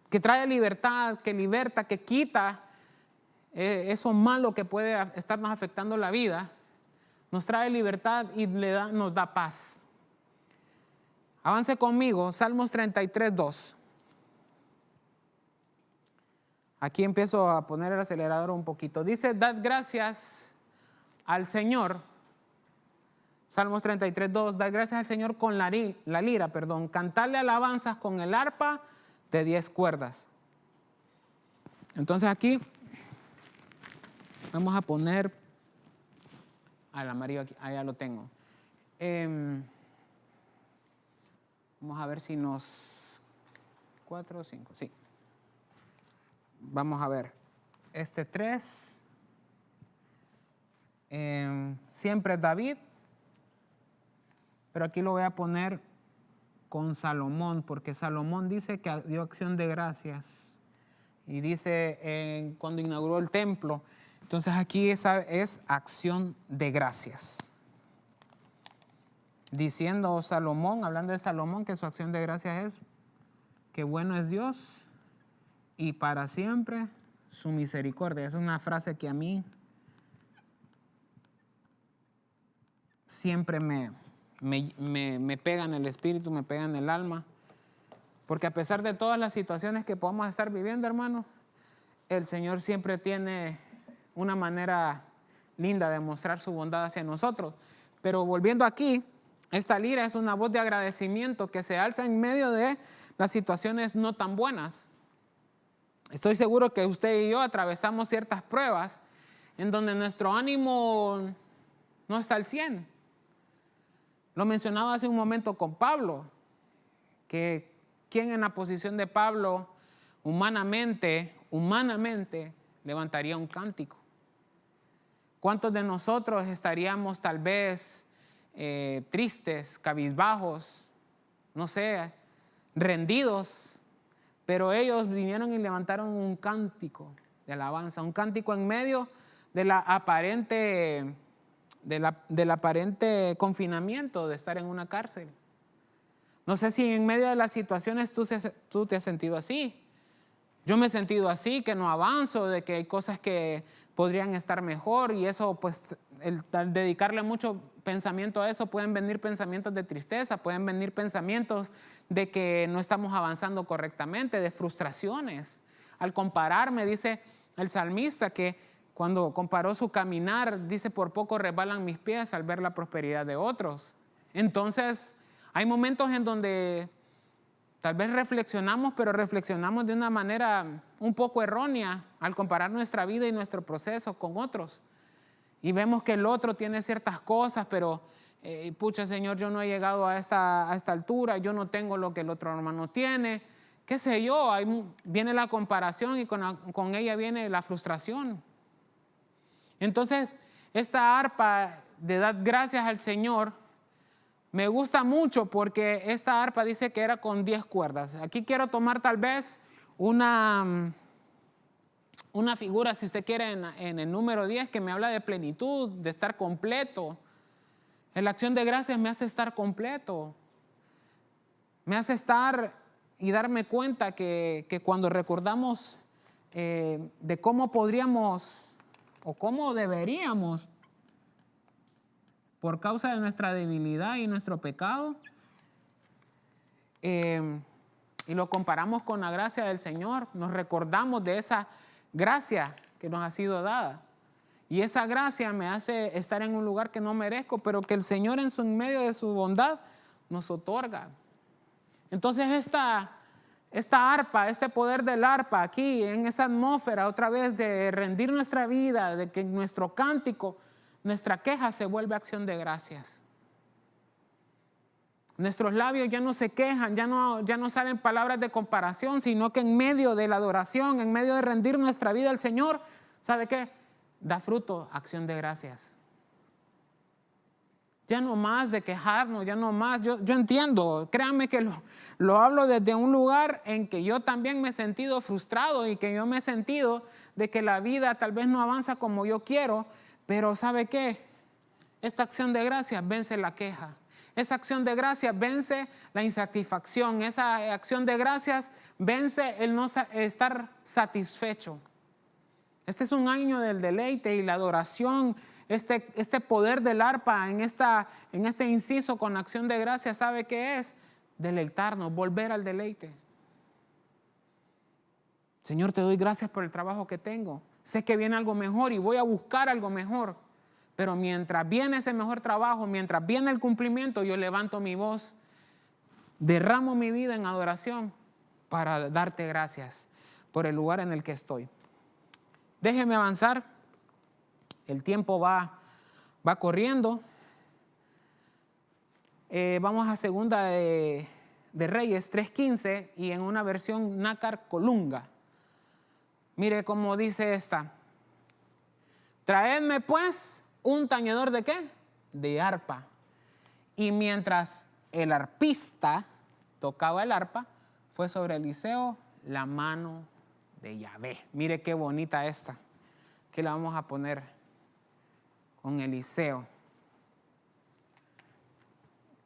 que trae libertad, que liberta, que quita eso malo que puede estarnos afectando la vida, nos trae libertad y nos da paz. Avance conmigo, Salmos 33, 2. Aquí empiezo a poner el acelerador un poquito. Dice, dad gracias al Señor. Salmos 33, 2. Dad gracias al Señor con la lira, cantarle alabanzas con el arpa de 10 cuerdas. Entonces aquí vamos a poner al amarillo aquí, allá lo tengo. Vamos a ver si nos... 4 o 5, sí. Vamos a ver. Este 3. Siempre David. Pero aquí lo voy a poner con Salomón, porque Salomón dice que dio acción de gracias. Y dice cuando inauguró el templo. Entonces aquí esa es acción de gracias. Diciendo Salomón, hablando de Salomón, que su acción de gracias es que bueno es Dios y para siempre su misericordia. Es una frase que a mí siempre me pega en el espíritu, me pega en el alma. Porque a pesar de todas las situaciones que podamos estar viviendo, hermano, el Señor siempre tiene una manera linda de mostrar su bondad hacia nosotros. Pero volviendo aquí, esta lira es una voz de agradecimiento que se alza en medio de las situaciones no tan buenas. Estoy seguro que usted y yo atravesamos ciertas pruebas en donde nuestro ánimo no está al 100. Lo mencionaba hace un momento con Pablo, que quien en la posición de Pablo humanamente levantaría un cántico. ¿Cuántos de nosotros estaríamos tal vez tristes, cabizbajos, no sé, rendidos? Pero ellos vinieron y levantaron un cántico de alabanza, un cántico en medio de la aparente, del aparente confinamiento de estar en una cárcel. No sé si en medio de las situaciones tú te has sentido así. Yo me he sentido así, que no avanzo, de que hay cosas que podrían estar mejor y eso, pues, al dedicarle mucho pensamiento a eso, pueden venir pensamientos de tristeza, pueden venir pensamientos de que no estamos avanzando correctamente, de frustraciones. Al compararme, dice el salmista que cuando comparó su caminar, dice, por poco resbalan mis pies al ver la prosperidad de otros. Entonces, hay momentos en donde tal vez reflexionamos, pero reflexionamos de una manera un poco errónea al comparar nuestra vida y nuestro proceso con otros. Y vemos que el otro tiene ciertas cosas, pero pucha, Señor, yo no he llegado a esta altura, yo no tengo lo que el otro hermano tiene. ¿Qué sé yo? Ahí viene la comparación y con ella viene la frustración. Entonces, esta arpa de dar gracias al Señor Me gusta mucho porque esta arpa dice que era con 10 cuerdas. Aquí quiero tomar tal vez una figura, si usted quiere, en el número 10, que me habla de plenitud, de estar completo. En la acción de gracias me hace estar completo. Me hace estar y darme cuenta que cuando recordamos de cómo podríamos o cómo deberíamos, por causa de nuestra debilidad y nuestro pecado, y lo comparamos con la gracia del Señor, nos recordamos de esa gracia que nos ha sido dada. Y esa gracia me hace estar en un lugar que no merezco, pero que el Señor en medio de su bondad nos otorga. Entonces esta arpa, este poder del arpa aquí, en esa atmósfera otra vez de rendir nuestra vida, de que nuestro cántico, nuestra queja se vuelve acción de gracias. Nuestros labios ya no se quejan, ya no salen palabras de comparación, sino que en medio de la adoración, en medio de rendir nuestra vida al Señor, ¿sabe qué? Da fruto, acción de gracias. Ya no más de quejarnos, ya no más. Yo entiendo, créanme que lo hablo desde un lugar en que yo también me he sentido frustrado y que yo me he sentido de que la vida tal vez no avanza como yo quiero, pero ¿sabe qué? Esta acción de gracias vence la queja. Esa acción de gracias vence la insatisfacción. Esa acción de gracias vence el no estar satisfecho. Este es un año del deleite y la adoración. Este poder del arpa en este inciso con acción de gracias, ¿sabe qué es? Deleitarnos, volver al deleite. Señor, te doy gracias por el trabajo que tengo. Sé que viene algo mejor y voy a buscar algo mejor. Pero mientras viene ese mejor trabajo, mientras viene el cumplimiento, yo levanto mi voz, derramo mi vida en adoración para darte gracias por el lugar en el que estoy. Déjeme avanzar. El tiempo va corriendo. Vamos a segunda de Reyes 3:15 y en una versión Nácar Colunga. Mire cómo dice esta. Traedme pues un tañedor ¿de qué? De arpa. Y mientras el arpista tocaba el arpa, fue sobre Eliseo la mano de Yahvé. Mire qué bonita esta, que la vamos a poner con Eliseo.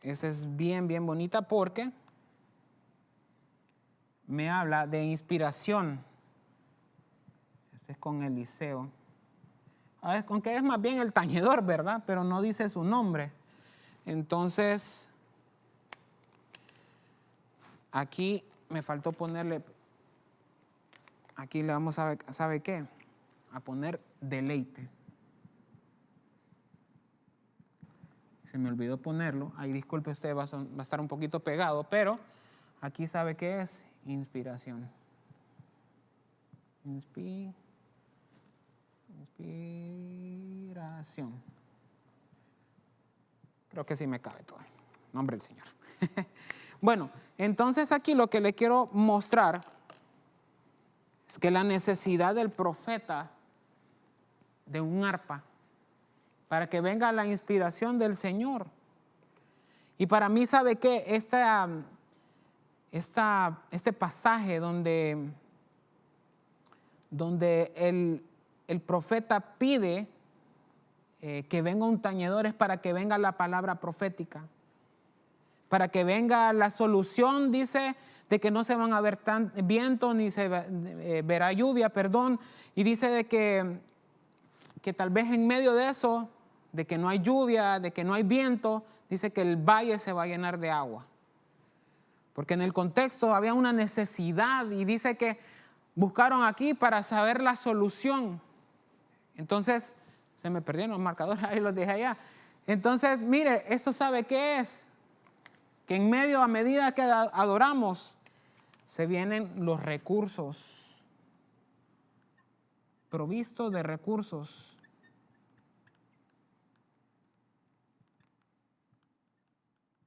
Esa es bien, bien bonita porque me habla de inspiración. Este es con Eliseo. Aunque es más bien el tañedor, ¿verdad? Pero no dice su nombre. Entonces, aquí me faltó ponerle, aquí le vamos a, ¿sabe qué? A poner deleite. Se me olvidó ponerlo. Ahí disculpe usted, va a estar un poquito pegado, pero aquí ¿sabe qué es? Inspiración. Inspiración. Creo que sí me cabe todo. Nombre del Señor. Bueno, entonces aquí lo que le quiero mostrar es que la necesidad del profeta de un arpa para que venga la inspiración del Señor. Y para mí, ¿sabe qué? Este pasaje donde el profeta pide que venga un tañedor es para que venga la palabra profética, para que venga la solución, dice, de que no se van a ver viento ni se verá lluvia, y dice de que tal vez en medio de eso, de que no hay lluvia, de que no hay viento, dice que el valle se va a llenar de agua. Porque en el contexto había una necesidad y dice que buscaron aquí para saber la solución. Entonces, se me perdieron los marcadores, ahí los dejé allá. Entonces, mire, esto ¿sabe qué es? Que en medio, a medida que adoramos, se vienen los recursos, provistos de recursos.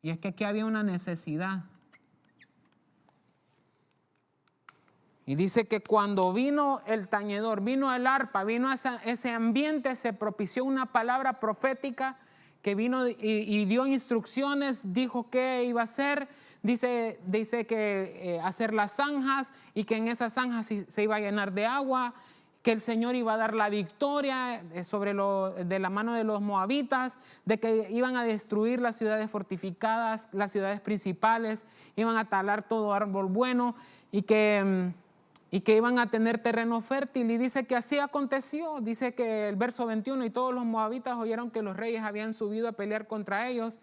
Y es que aquí había una necesidad. Y dice que cuando vino el tañedor, vino el arpa, vino ese ambiente, se propició una palabra profética que vino y dio instrucciones, dijo qué iba a hacer, dice que hacer las zanjas y que en esas zanjas se iba a llenar de agua, que el Señor iba a dar la victoria de la mano de los moabitas, de que iban a destruir las ciudades fortificadas, las ciudades principales, iban a talar todo árbol bueno y que iban a tener terreno fértil. Y dice que así aconteció. Dice que el verso 21, y todos los moabitas oyeron que los reyes habían subido a pelear contra ellos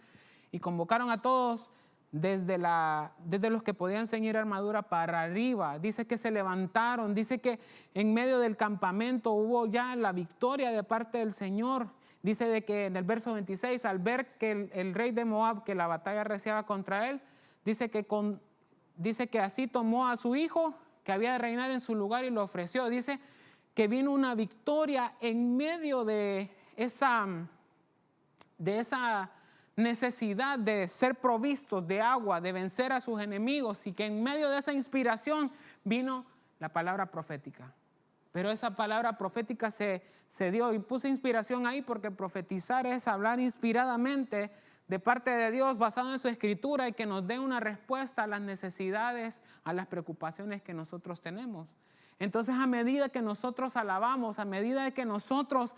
y convocaron a todos desde los que podían ceñir armadura para arriba. Dice que se levantaron, dice que en medio del campamento hubo ya la victoria de parte del Señor. Dice de que en el verso 26, al ver que el rey de Moab, que la batalla reciaba contra él, dice que así tomó a su hijo que había de reinar en su lugar y lo ofreció. Dice que vino una victoria en medio de esa necesidad de ser provistos de agua, de vencer a sus enemigos, y que en medio de esa inspiración vino la palabra profética. Pero esa palabra profética se dio, y puse inspiración ahí porque profetizar es hablar inspiradamente de parte de Dios basado en su escritura y que nos dé una respuesta a las necesidades, a las preocupaciones que nosotros tenemos. Entonces, a medida que nosotros alabamos, a medida que nosotros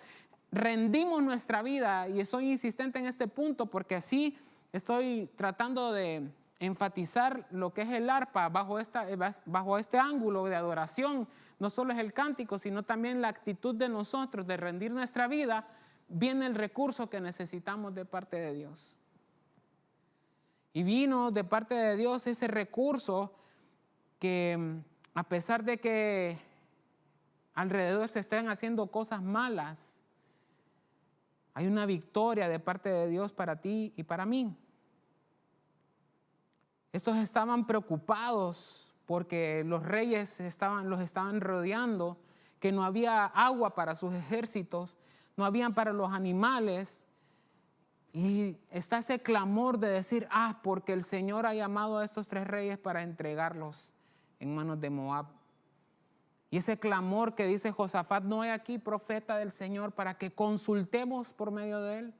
rendimos nuestra vida, y soy insistente en este punto porque así estoy tratando de enfatizar lo que es el arpa bajo este ángulo de adoración. No solo es el cántico, sino también la actitud de nosotros de rendir nuestra vida. Viene el recurso que necesitamos de parte de Dios. Y vino de parte de Dios ese recurso que, a pesar de que alrededor se estén haciendo cosas malas, hay una victoria de parte de Dios para ti y para mí. Estos estaban preocupados porque los reyes los estaban rodeando, que no había agua para sus ejércitos, no había para los animales. Y está ese clamor de decir, porque el Señor ha llamado a estos 3 reyes para entregarlos en manos de Moab. Y ese clamor que dice Josafat, no hay aquí profeta del Señor para que consultemos por medio de él.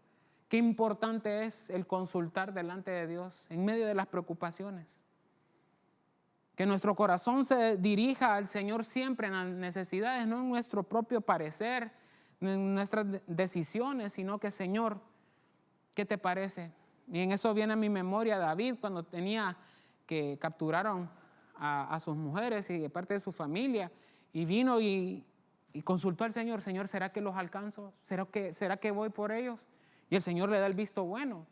Qué importante es el consultar delante de Dios en medio de las preocupaciones. Que nuestro corazón se dirija al Señor siempre en las necesidades, no en nuestro propio parecer, no en nuestras decisiones, sino que, Señor, ¿qué te parece? Y en eso viene a mi memoria David cuando que capturaron a sus mujeres y de parte de su familia, y vino y consultó al Señor. Señor, ¿será que los alcanzo? ¿Será que voy por ellos? Y el Señor le da el visto bueno.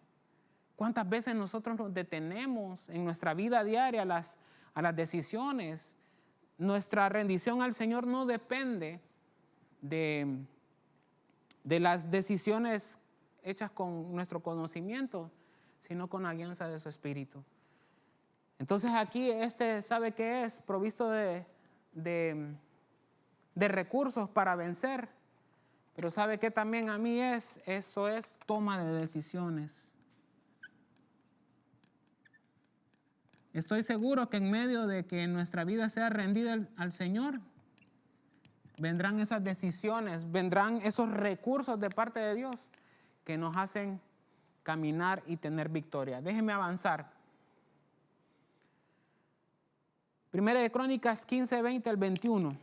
¿Cuántas veces nosotros nos detenemos en nuestra vida diaria a las decisiones? Nuestra rendición al Señor no depende de las decisiones hechas con nuestro conocimiento, sino con la guianza de su Espíritu. Entonces aquí ¿sabe qué es? Provisto de recursos para vencer. Pero ¿sabe qué también a mí es? Eso es toma de decisiones. Estoy seguro que en medio de que nuestra vida sea rendida al Señor, vendrán esas decisiones, vendrán esos recursos de parte de Dios que nos hacen caminar y tener victoria. Déjenme avanzar. Primera de Crónicas 15, 20 al 21.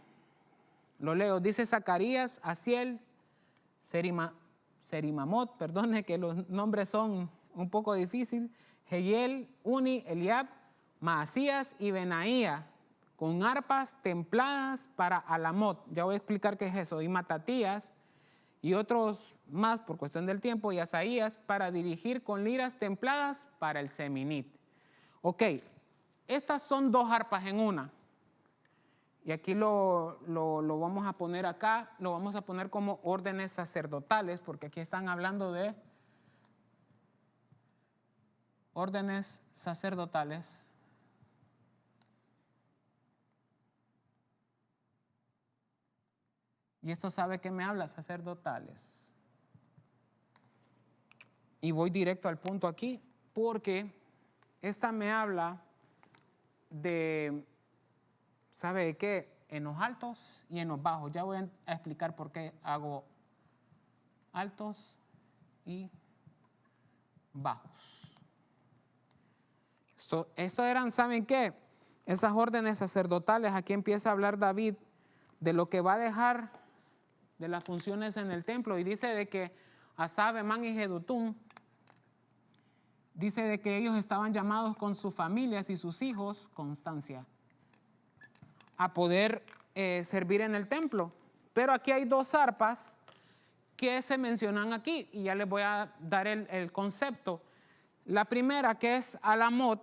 Lo leo. Dice Zacarías, Asiel, Serimamot, perdone que los nombres son un poco difíciles, Jehiel, Uni, Eliab, Maasías y Benaía, con arpas templadas para Alamot. Ya voy a explicar qué es eso. Y Matatías y otros más por cuestión del tiempo, y Asaías para dirigir con liras templadas para el Seminit. Ok, estas son 2 arpas en una. Y aquí lo vamos a poner acá, lo vamos a poner como órdenes sacerdotales, porque aquí están hablando de órdenes sacerdotales. Y esto sabe que me habla, sacerdotales. Y voy directo al punto aquí, porque esta me habla de, ¿sabe de qué? En los altos y en los bajos. Ya voy a explicar por qué hago altos y bajos. Esto eran, ¿saben qué? Esas órdenes sacerdotales. Aquí empieza a hablar David de lo que va a dejar de las funciones en el templo. Y dice de que Asaf, Emán y Jedutum, dice de que ellos estaban llamados con sus familias y sus hijos, constancia, a poder servir en el templo. Pero aquí hay dos arpas que se mencionan aquí y ya les voy a dar el concepto. La primera, que es alamot,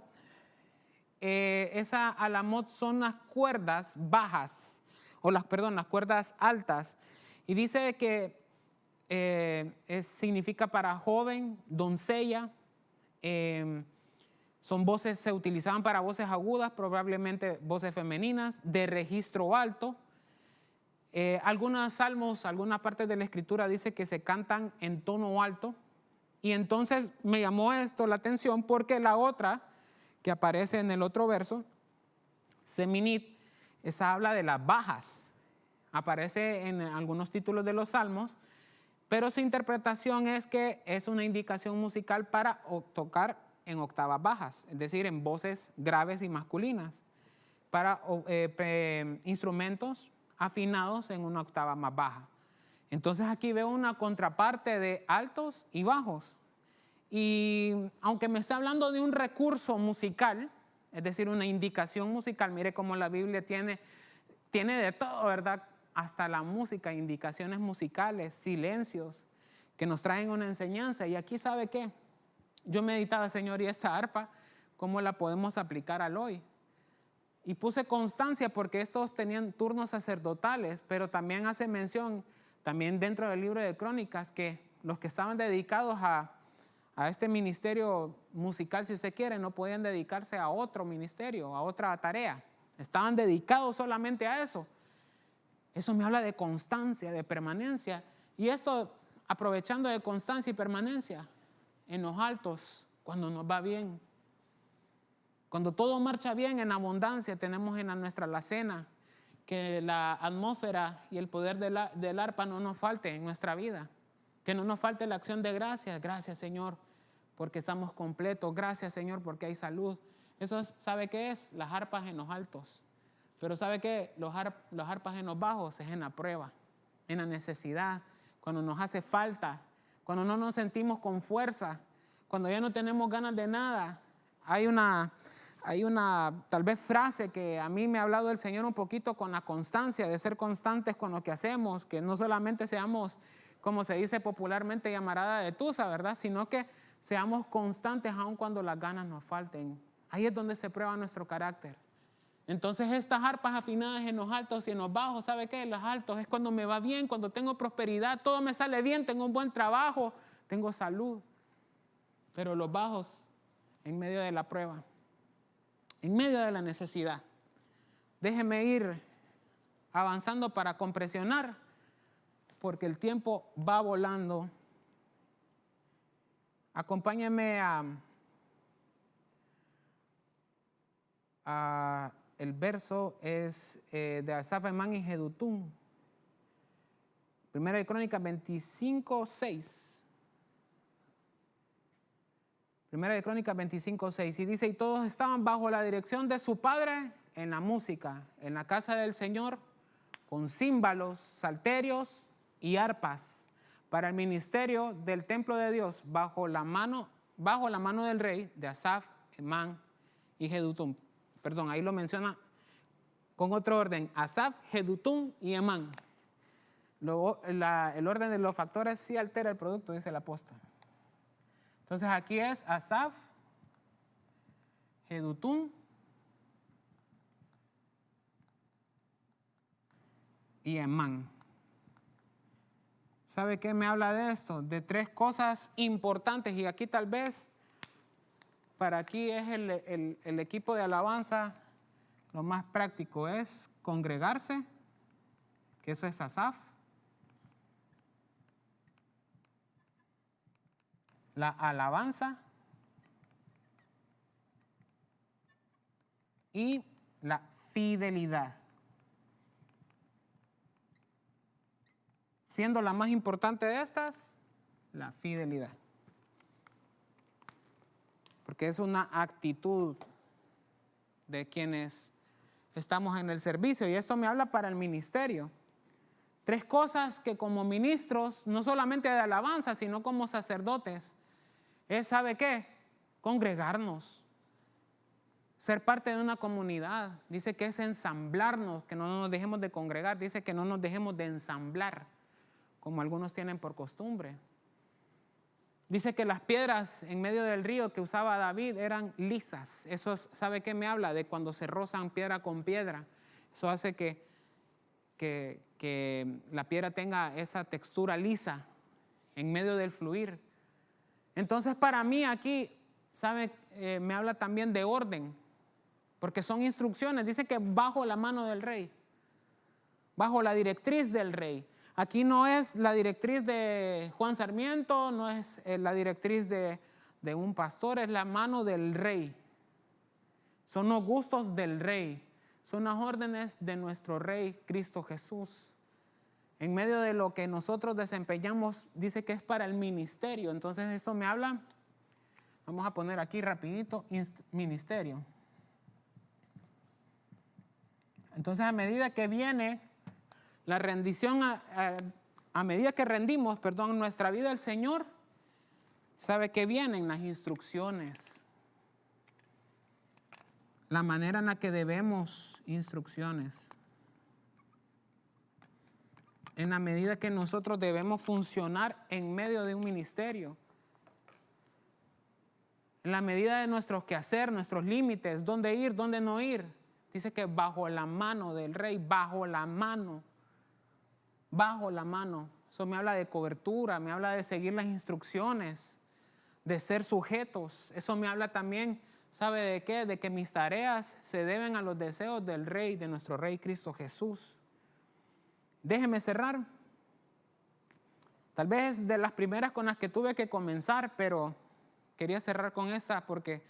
esa alamot son las cuerdas bajas, las cuerdas altas, y dice que significa para joven, doncella. Son voces, se utilizaban para voces agudas, probablemente voces femeninas, de registro alto. Algunos salmos, algunas partes de la escritura dice que se cantan en tono alto. Y entonces me llamó esto la atención porque la otra que aparece en el otro verso, Seminit, esa habla de las bajas. Aparece en algunos títulos de los salmos, pero su interpretación es que es una indicación musical para tocar en octavas bajas, es decir, en voces graves y masculinas, para instrumentos afinados en una octava más baja. Entonces aquí veo una contraparte de altos y bajos. Y aunque me está hablando de un recurso musical, es decir, una indicación musical, mire cómo la Biblia tiene de todo, ¿verdad? Hasta la música, indicaciones musicales, silencios, que nos traen una enseñanza. Y aquí, ¿sabe qué? Yo meditaba, Señor, y esta arpa, ¿cómo la podemos aplicar al hoy? Y puse constancia porque estos tenían turnos sacerdotales, pero también hace mención, también dentro del libro de Crónicas, que los que estaban dedicados a este ministerio musical, si usted quiere, no podían dedicarse a otro ministerio, a otra tarea. Estaban dedicados solamente a eso. Eso me habla de constancia, de permanencia. Y esto, aprovechando de constancia y permanencia, en los altos, cuando nos va bien. Cuando todo marcha bien, en abundancia, tenemos en nuestra alacena, que la atmósfera y el poder del arpa no nos falte en nuestra vida. Que no nos falte la acción de gracias. Gracias, Señor, porque estamos completos. Gracias, Señor, porque hay salud. Eso, ¿sabe qué es? Las arpas en los altos. Pero ¿sabe qué? Los arpas en los bajos es en la prueba, en la necesidad, cuando nos hace falta, cuando no nos sentimos con fuerza, cuando ya no tenemos ganas de nada. Hay una tal vez frase que a mí me ha hablado el Señor un poquito con la constancia, de ser constantes con lo que hacemos, que no solamente seamos, como se dice popularmente, llamarada de tusa, ¿verdad? Sino que seamos constantes aun cuando las ganas nos falten. Ahí es donde se prueba nuestro carácter. Entonces estas arpas afinadas en los altos y en los bajos, ¿sabe qué? Los altos es cuando me va bien, cuando tengo prosperidad, todo me sale bien, tengo un buen trabajo, tengo salud. Pero los bajos, en medio de la prueba, en medio de la necesidad. Déjeme ir avanzando para compresionar, porque el tiempo va volando. Acompáñame el verso es de Asaf, Emán y Jedutum. Primera de Crónicas 25:6. Primera de Crónicas 25:6. Y dice, y todos estaban bajo la dirección de su padre en la música, en la casa del Señor, con címbalos, salterios y arpas, para el ministerio del templo de Dios, bajo la mano del rey, de Asaf, Emán y Jedutum. Perdón, ahí lo menciona con otro orden, Asaf, Jedutum y Emán. El orden de los factores sí altera el producto, dice el apóstol. Entonces aquí es Asaf, Jedutum y Emán. ¿Sabe qué me habla de esto? De tres cosas importantes, y aquí tal vez para aquí es el equipo de alabanza. Lo más práctico es congregarse, que eso es Asaf. La alabanza y la fidelidad. Siendo la más importante de estas, la fidelidad. porque es una actitud de quienes estamos en el servicio, y esto me habla para el ministerio. 3 cosas que como ministros, no solamente de alabanza, sino como sacerdotes, es, ¿sabe qué? Congregarnos, ser parte de una comunidad. Dice que es ensamblarnos, que no nos dejemos de congregar, dice que no nos dejemos de ensamblar, como algunos tienen por costumbre. Dice que las piedras en medio del río que usaba David eran lisas. Eso, ¿sabe qué me habla? De cuando se rozan piedra con piedra. Eso hace que la piedra tenga esa textura lisa en medio del fluir. Entonces, para mí aquí, ¿sabe? Me habla también de orden, porque son instrucciones. Dice que bajo la mano del rey, bajo la directriz del rey. Aquí no es la directriz de Juan Sarmiento, no es la directriz de un pastor, es la mano del rey. Son los gustos del rey, son las órdenes de nuestro rey Cristo Jesús. En medio de lo que nosotros desempeñamos, dice que es para el ministerio. Entonces esto me habla, vamos a poner aquí rapidito, ministerio. Entonces a medida que viene la rendición, a medida que rendimos, nuestra vida al Señor, sabe que vienen las instrucciones. La manera en la que debemos instrucciones. En la medida que nosotros debemos funcionar en medio de un ministerio. En la medida de nuestros quehacer, nuestros límites, dónde ir, dónde no ir. Dice que bajo la mano del rey, bajo la mano. Bajo la mano. Eso me habla de cobertura, me habla de seguir las instrucciones, de ser sujetos. Eso me habla también, ¿sabe de qué? De que mis tareas se deben a los deseos del Rey, de nuestro Rey Cristo Jesús. Déjeme cerrar. Tal vez de las primeras con las que tuve que comenzar, pero quería cerrar con esta porque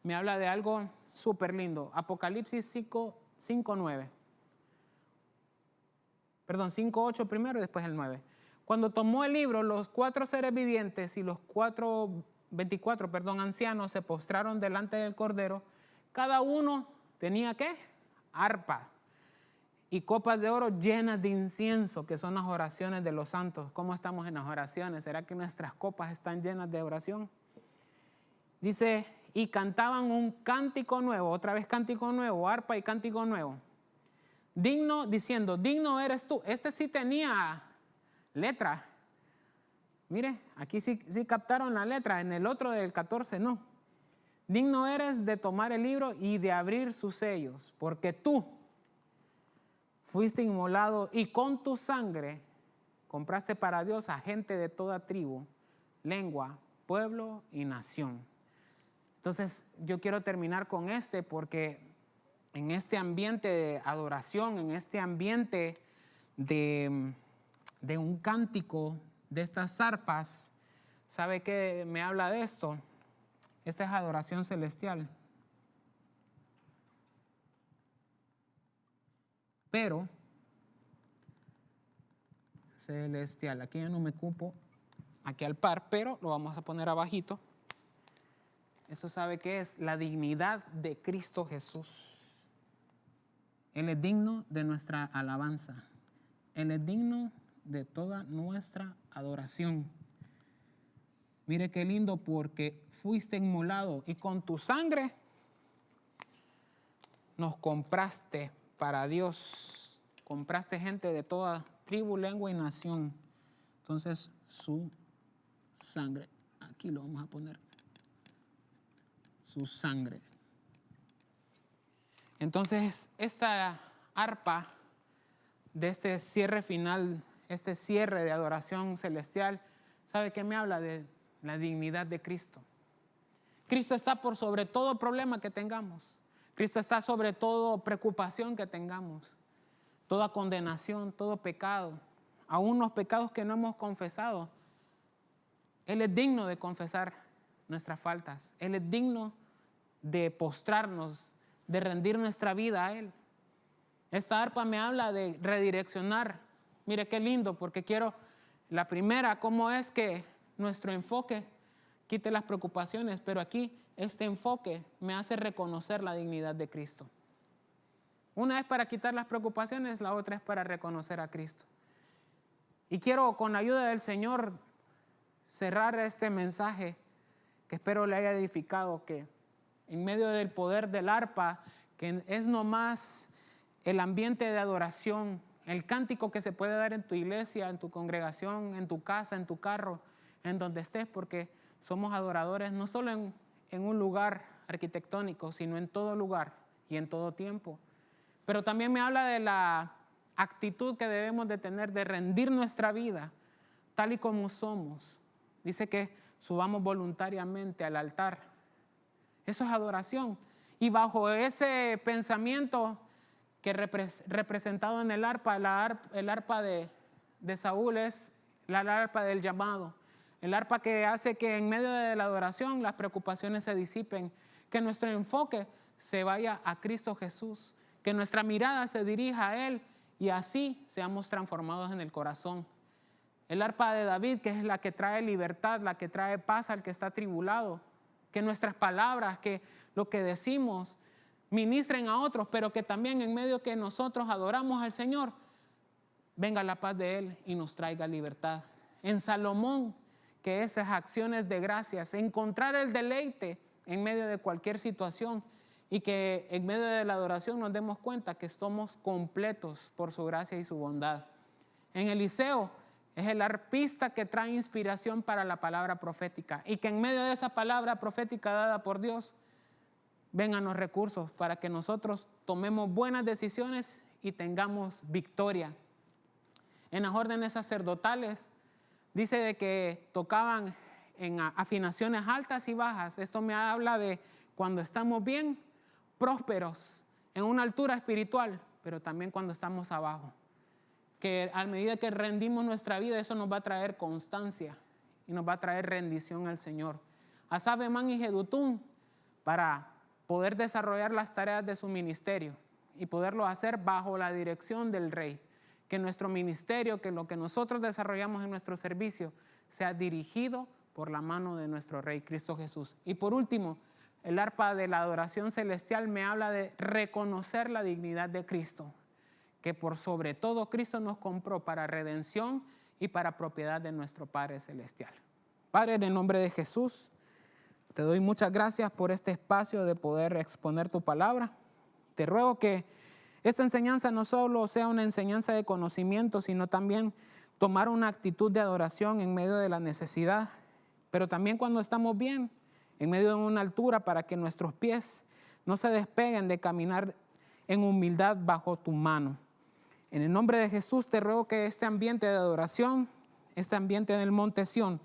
me habla de algo súper lindo. Apocalipsis 5:9. Perdón, 5:8 primero y después el 9. Cuando tomó el libro, los 4 seres vivientes y los 24 ancianos se postraron delante del Cordero. Cada uno tenía, ¿qué? Arpa y copas de oro llenas de incienso, que son las oraciones de los santos. ¿Cómo estamos en las oraciones? ¿Será que nuestras copas están llenas de oración? Dice, y cantaban un cántico nuevo, otra vez cántico nuevo, arpa y cántico nuevo. Digno, diciendo, digno eres tú. Este sí tenía letra. Mire, aquí sí captaron la letra, en el otro del 14 no. Digno eres de tomar el libro y de abrir sus sellos, porque tú fuiste inmolado y con tu sangre compraste para Dios a gente de toda tribu, lengua, pueblo y nación. Entonces yo quiero terminar con porque en este ambiente de adoración, en este ambiente de un cántico de estas arpas, ¿sabe qué me habla de esto? Esta es adoración celestial. Pero, celestial, aquí ya no me cupo, aquí al par, pero lo vamos a poner abajito. Esto sabe qué es la dignidad de Cristo Jesús. Él es digno de nuestra alabanza. Él es digno de toda nuestra adoración. Mire qué lindo, porque fuiste inmolado y con tu sangre nos compraste para Dios. Compraste gente de toda tribu, lengua y nación. Entonces, su sangre. Aquí lo vamos a poner. Su sangre. Entonces, esta arpa de este cierre final, este cierre de adoración celestial, ¿sabe qué me habla? De la dignidad de Cristo. Cristo está por sobre todo problema que tengamos. Cristo está sobre todo preocupación que tengamos. Toda condenación, todo pecado, aún los pecados que no hemos confesado. Él es digno de confesar nuestras faltas. Él es digno de postrarnos, de rendir nuestra vida a Él. Esta arpa me habla de redireccionar. Mire qué lindo, porque quiero, la primera, cómo es que nuestro enfoque quite las preocupaciones, pero aquí este enfoque me hace reconocer la dignidad de Cristo. Una es para quitar las preocupaciones, la otra es para reconocer a Cristo. Y quiero, con la ayuda del Señor, cerrar este mensaje que espero le haya edificado, que en medio del poder del arpa, que es nomás el ambiente de adoración, el cántico que se puede dar en tu iglesia, en tu congregación, en tu casa, en tu carro, en donde estés, porque somos adoradores no solo en un lugar arquitectónico, sino en todo lugar y en todo tiempo. Pero también me habla de la actitud que debemos de tener de rendir nuestra vida tal y como somos. Dice que subamos voluntariamente al altar. Eso es adoración. Y bajo ese pensamiento que representado en el arpa, el arpa de Saúl es la arpa del llamado. El arpa que hace que en medio de la adoración las preocupaciones se disipen, que nuestro enfoque se vaya a Cristo Jesús, que nuestra mirada se dirija a Él y así seamos transformados en el corazón. El arpa de David, que es la que trae libertad, la que trae paz al que está atribulado. Que nuestras palabras, que lo que decimos, ministren a otros, pero que también en medio que nosotros adoramos al Señor, venga la paz de Él y nos traiga libertad. En Salomón, que esas acciones de gracias, encontrar el deleite en medio de cualquier situación y que en medio de la adoración nos demos cuenta que somos completos por su gracia y su bondad. En Eliseo, es el arpista que trae inspiración para la palabra profética y que en medio de esa palabra profética dada por Dios vengan los recursos para que nosotros tomemos buenas decisiones y tengamos victoria. En las órdenes sacerdotales dice de que tocaban en afinaciones altas y bajas. Esto me habla de cuando estamos bien, prósperos, en una altura espiritual, pero también cuando estamos abajo. Que a medida que rendimos nuestra vida, eso nos va a traer constancia y nos va a traer rendición al Señor. Asaf, Emán y Jedutún, para poder desarrollar las tareas de su ministerio y poderlo hacer bajo la dirección del Rey. Que nuestro ministerio, que lo que nosotros desarrollamos en nuestro servicio, sea dirigido por la mano de nuestro Rey, Cristo Jesús. Y por último, el arpa de la adoración celestial me habla de reconocer la dignidad de Cristo, que por sobre todo Cristo nos compró para redención y para propiedad de nuestro Padre Celestial. Padre, en el nombre de Jesús, te doy muchas gracias por este espacio de poder exponer tu palabra. Te ruego que esta enseñanza no solo sea una enseñanza de conocimiento, sino también tomar una actitud de adoración en medio de la necesidad, pero también cuando estamos bien, en medio de una altura, para que nuestros pies no se despeguen de caminar en humildad bajo tu mano. En el nombre de Jesús te ruego que este ambiente de adoración, este ambiente del Monte Sión,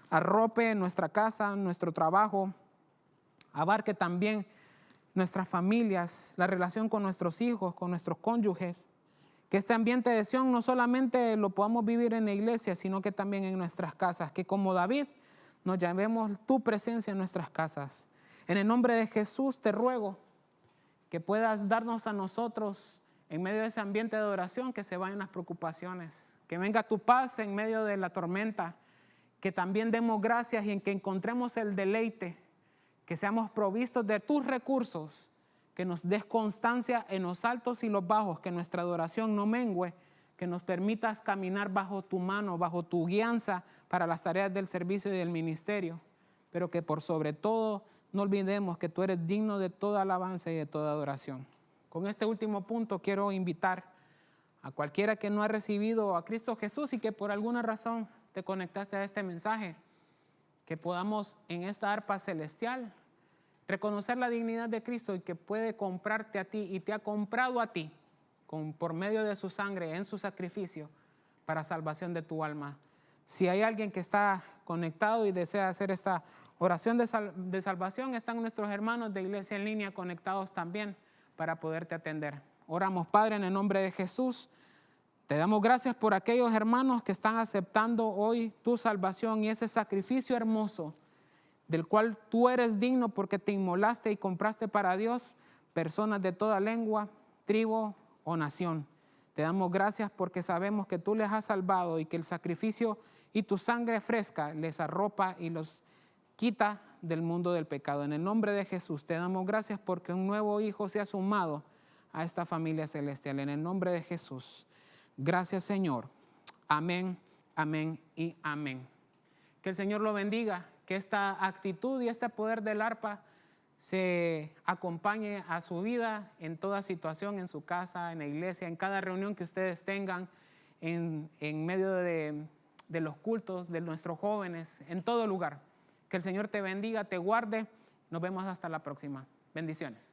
arrope nuestra casa, nuestro trabajo, abarque también nuestras familias, la relación con nuestros hijos, con nuestros cónyuges. Que este ambiente de Sión no solamente lo podamos vivir en la iglesia, sino que también en nuestras casas. Que como David nos llevemos tu presencia en nuestras casas. En el nombre de Jesús te ruego que puedas darnos a nosotros, en medio de ese ambiente de adoración, que se vayan las preocupaciones. Que venga tu paz en medio de la tormenta. Que también demos gracias y en que encontremos el deleite. Que seamos provistos de tus recursos. Que nos des constancia en los altos y los bajos. Que nuestra adoración no mengüe. Que nos permitas caminar bajo tu mano, bajo tu guianza para las tareas del servicio y del ministerio. Pero que por sobre todo no olvidemos que tú eres digno de toda alabanza y de toda adoración. Con este último punto quiero invitar a cualquiera que no ha recibido a Cristo Jesús y que por alguna razón te conectaste a este mensaje, que podamos en esta arpa celestial reconocer la dignidad de Cristo y que puede comprarte a ti y te ha comprado a ti por medio de su sangre en su sacrificio para salvación de tu alma. Si hay alguien que está conectado y desea hacer esta oración de salvación, están nuestros hermanos de Iglesia en Línea conectados también para poderte atender. Oramos, Padre, en el nombre de Jesús. Te damos gracias por aquellos hermanos que están aceptando hoy tu salvación y ese sacrificio hermoso del cual tú eres digno porque te inmolaste y compraste para Dios personas de toda lengua, tribu o nación. Te damos gracias porque sabemos que tú les has salvado y que el sacrificio y tu sangre fresca les arropa y los quita del mundo del pecado. En el nombre de Jesús te damos gracias porque un nuevo hijo se ha sumado a esta familia celestial. En el nombre de Jesús. Gracias, Señor. Amén, amén y amén. Que el Señor lo bendiga, que esta actitud y este poder del arpa se acompañe a su vida en toda situación, en su casa, en la iglesia, en cada reunión que ustedes tengan, en medio de los cultos de nuestros jóvenes, en todo lugar. Que el Señor te bendiga, te guarde. Nos vemos hasta la próxima. Bendiciones.